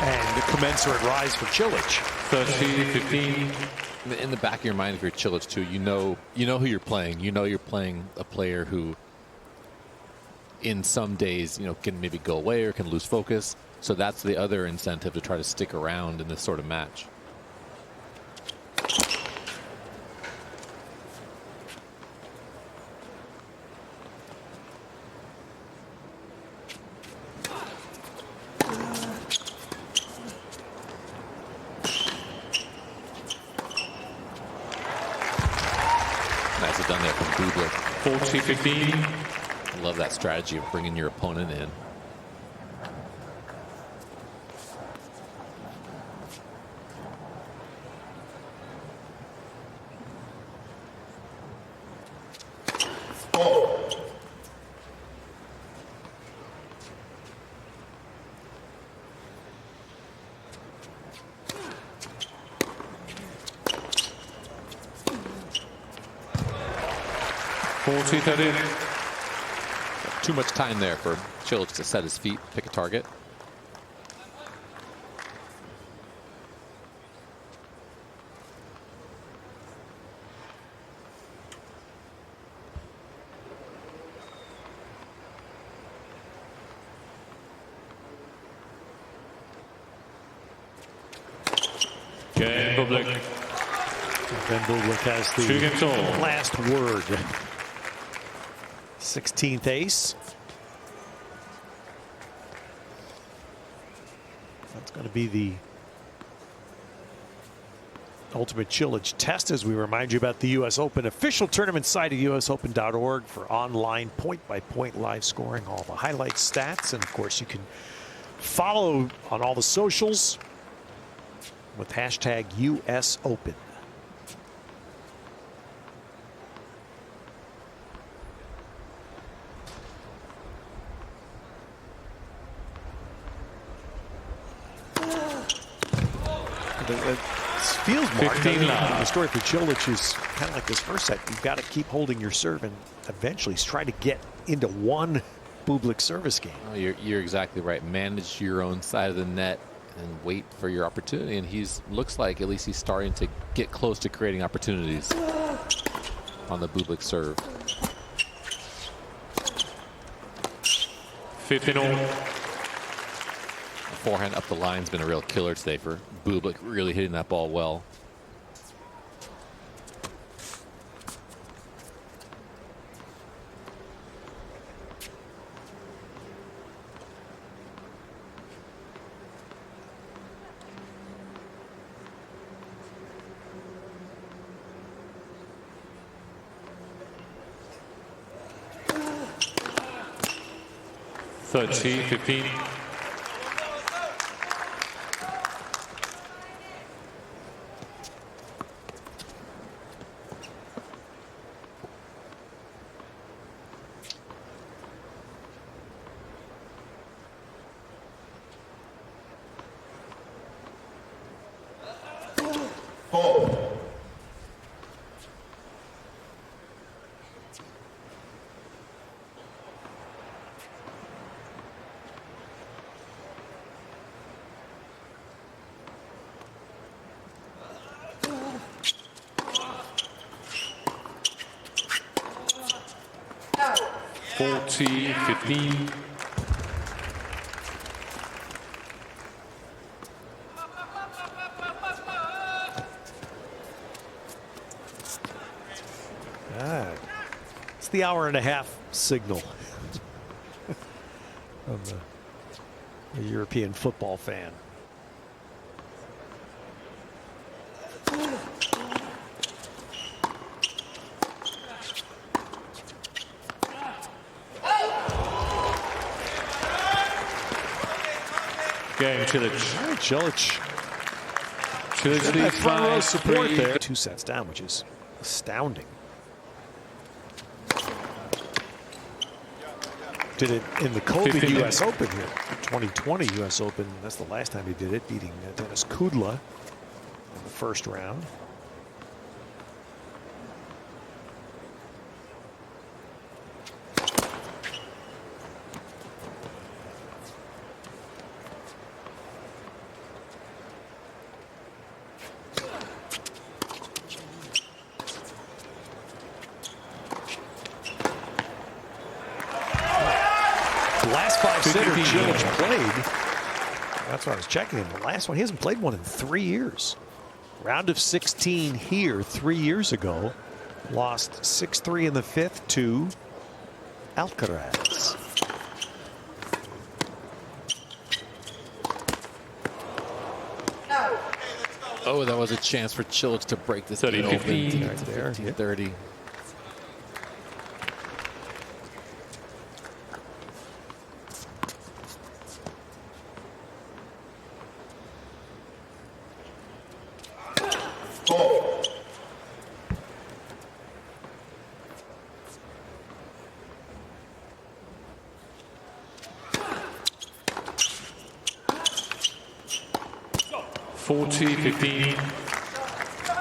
And the commensurate rise for Chilich. 30-15. In the back of your mind, if you're Chilich too, you know who you're playing. You know you're playing a player who, in some days, can maybe go away or can lose focus. So that's the other incentive to try to stick around in this sort of match. Nicely done there from Bublik. 40-15. I love that strategy of bringing your opponent in. Too much time there for Chilich to set his feet, pick a target. Game Bublik. Ben Bublik has the last word. 16th ace. That's going to be the ultimate Chilich test, as we remind you about the U.S. Open official tournament site at usopen.org for online point-by-point live scoring, all the highlights, stats, and of course you can follow on all the socials with hashtag US Open. It feels, Mark, the story for Chilich is kind of like this first set. You've got to keep holding your serve and eventually try to get into one Bublik service game. Oh, you're exactly right. Manage your own side of the net and wait for your opportunity. And looks like at least he's starting to get close to creating opportunities on the Bublik serve. 15 all. Forehand up the line's been a real killer today for Bublik, really hitting that ball well. Thirty, 15. Forty, 15. It's the hour-and-a-half signal of a European football fan. Game, Chilich. Chilich. Chilich leads Front row by support 3. there. 2 sets down, which is astounding. Did it in the COVID 15 U.S. Open here. 2020 U.S. Open. That's the last time he did it, beating Dennis Kudla in the first round. Consider Chilich played. That's what I was checking him. The last one, he hasn't played one in 3 years. Round of 16 here 3 years ago. Lost 6-3 in the 5th to Alcaraz. Oh, that was a chance for Chilich to break this 30, 15. Right there. 30.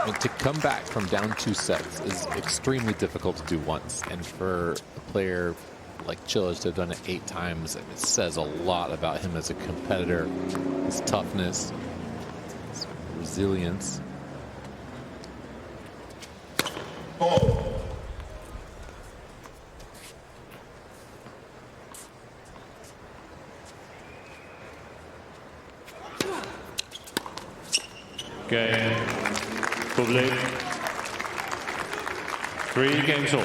And to come back from down 2 sets is extremely difficult to do once. And for a player like Chilich to have done it 8 times, it says a lot about him as a competitor, his toughness, his resilience. Game, Bublik. 3 games all.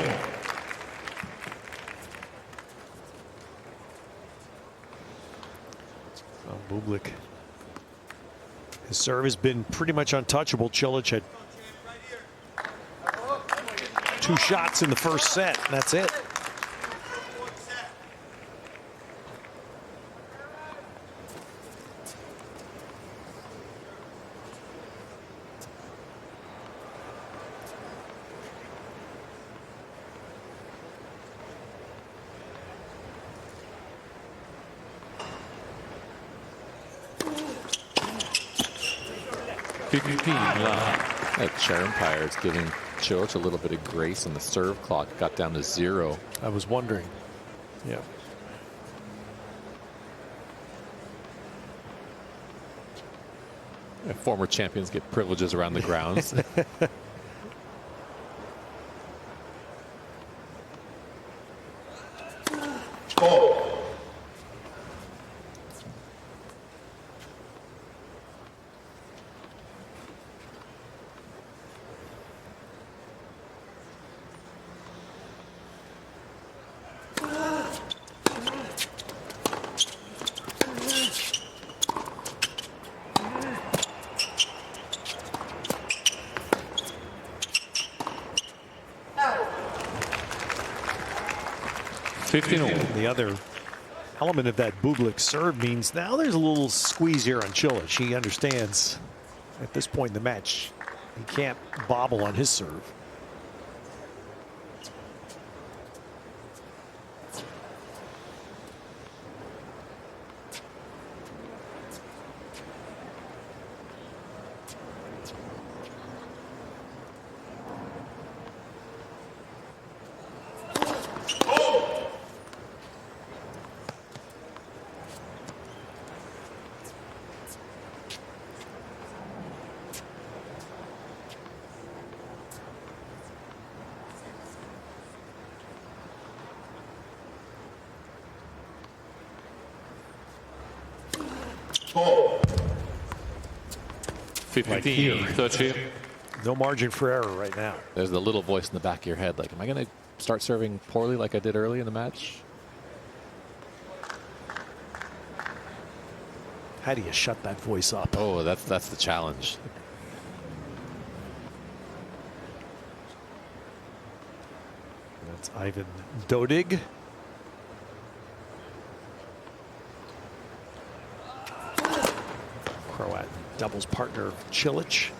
Bublik. His serve has been pretty much untouchable. Chilich had 2 shots in the first set, and that's it. That chair umpire is giving Chilich a little bit of grace, and the serve clock got down to 0. I was wondering. Yeah. Former champions get privileges around the grounds. The other element of that Bublik serve means now there's a little squeeze here on Chilich. He understands at this point in the match he can't bobble on his serve. Like here. 30. No margin for error right now. There's the little voice in the back of your head, like, am I going to start serving poorly like I did early in the match? How do you shut that voice up? Oh, that's the challenge. That's Ivan Dodig. Croat doubles partner Chilich.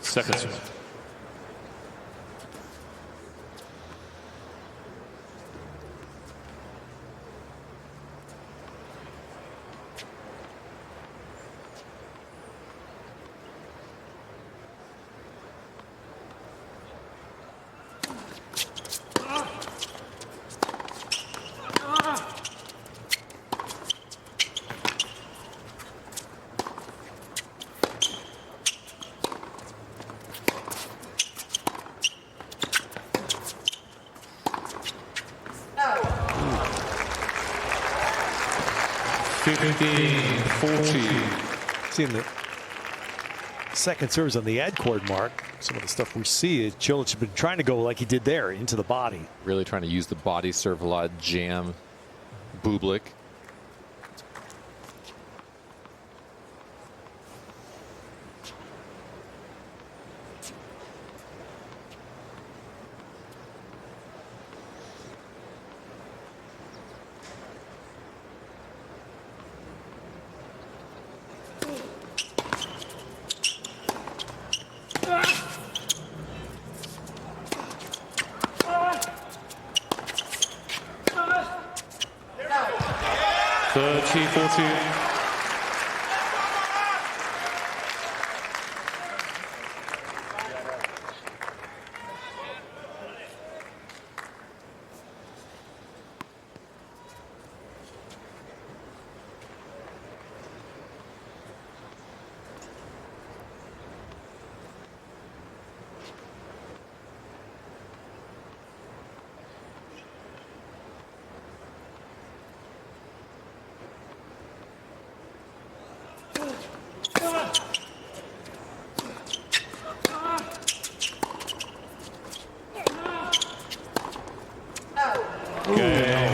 Second serve. Seeing the second serves on the ad cord mark, some of the stuff we see is Chilich has been trying to go like he did there, into the body. Really trying to use the body serve a lot, jam Bublik.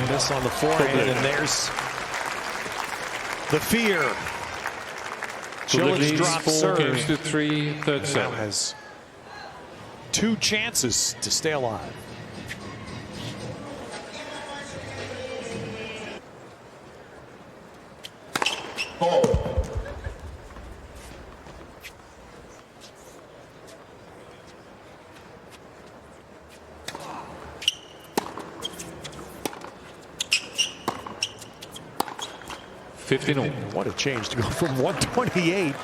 Miss on the forehand, and there's the fear. Chilich drops serve. Games to 3, third Now set. has 2 chances to stay alive. What a change to go from 128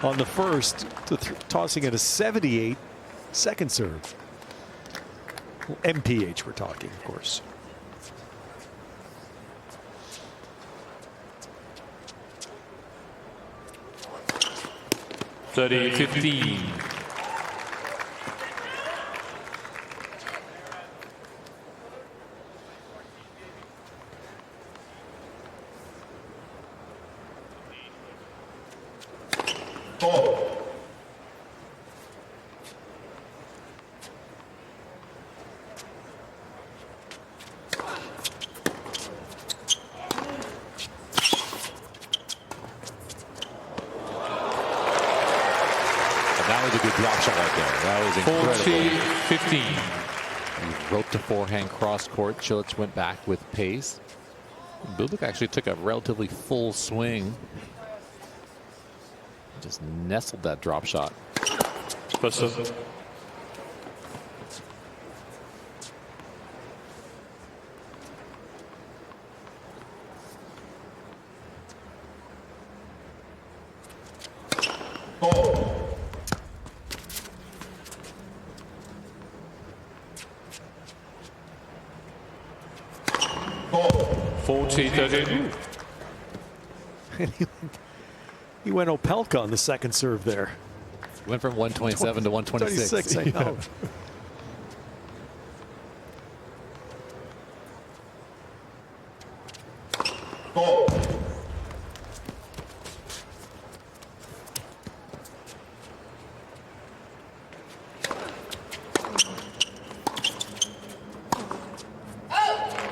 on the first to tossing it a 78 second serve. MPH we're talking, of course. (30-15). That was a good drop shot right there. That was incredible. 40-15. He roped a forehand cross court. Chilich went back with pace. Bublik actually took a relatively full swing. Just nestled that drop shot. First serve. He went Opelka on the second serve there. Went from 127 to 126. 26, I know.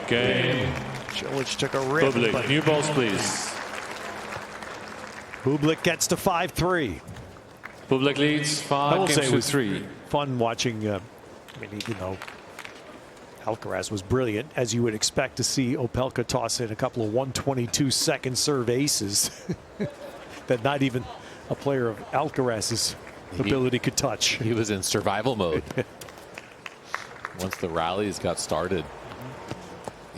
Game. Chilich took a rip. Bublik, new balls, please. Bublik gets to 5-3. Bublik leads I will 5 say games it to was 3. fun watching. I mean, you know, Alcaraz was brilliant, as you would expect to see Opelka toss in a couple of 122 second serve aces that not even a player of Alcaraz's ability could touch. He was in survival mode. Once the rallies got started,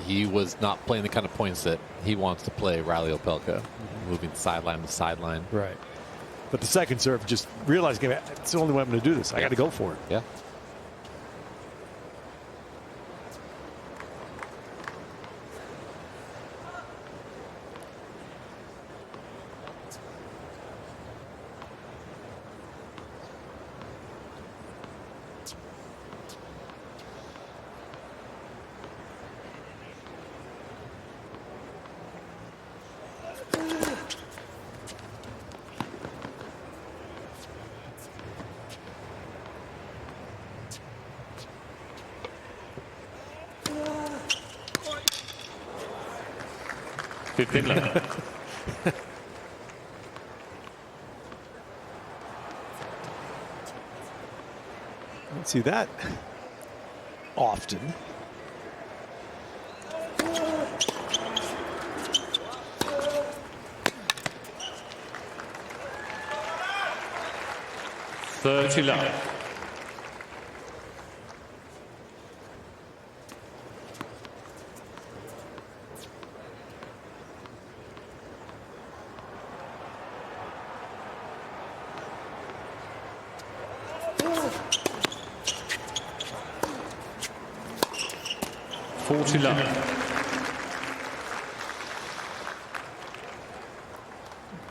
he was not playing the kind of points that he wants to play rally Opelka, moving sideline to sideline. Right. But the second serve, just realizing it's the only way I'm going to do this. I got to go for it. Yeah. Don't see that often. $30.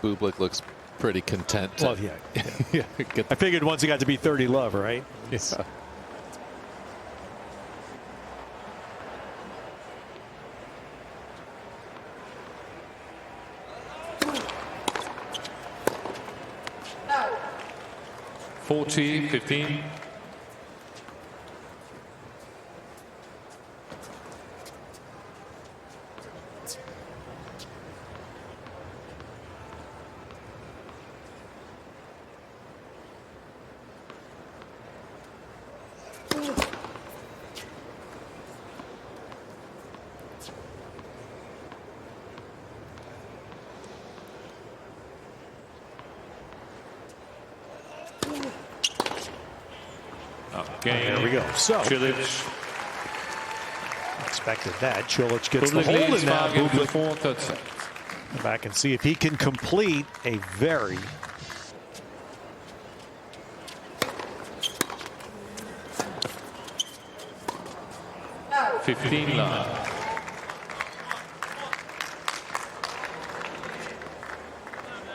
Bublik looks pretty content. Well, yeah. I figured once he got to be 30 love, right? Yes. $40-15. There we go. So Chilich. expected that. Chilich gets Bublik the hold leads in that. 5 games to Bublik 4, third set. come back and see if he can complete a very 15 love.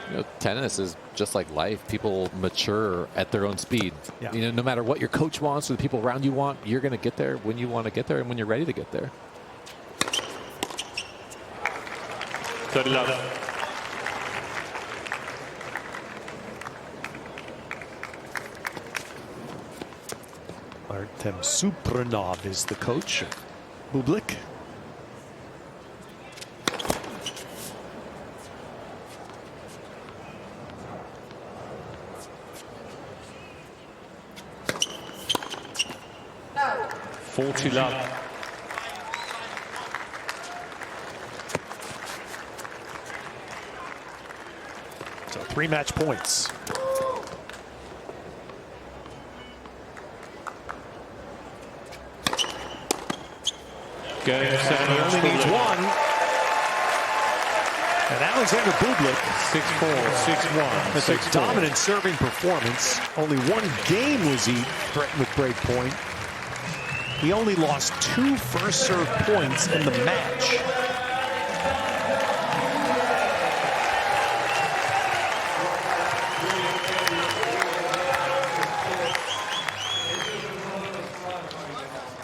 You know, tennis is just like life. People mature at their own speed. Yeah. You know, no matter what your coach wants or the people around you want, you're going to get there when you want to get there and when you're ready to get there. 30 love. Artem Supranov is the coach of Bublik. No. 40 love. So 3 match points. Game 7. He only needs 1. And Alexander Bublik, 6-4, 6-1, with a 6-4. dominant serving performance. Only 1 game was he threatened with break point. He only lost 2 first serve points in the match.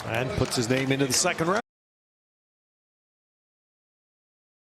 And puts his name into the second round.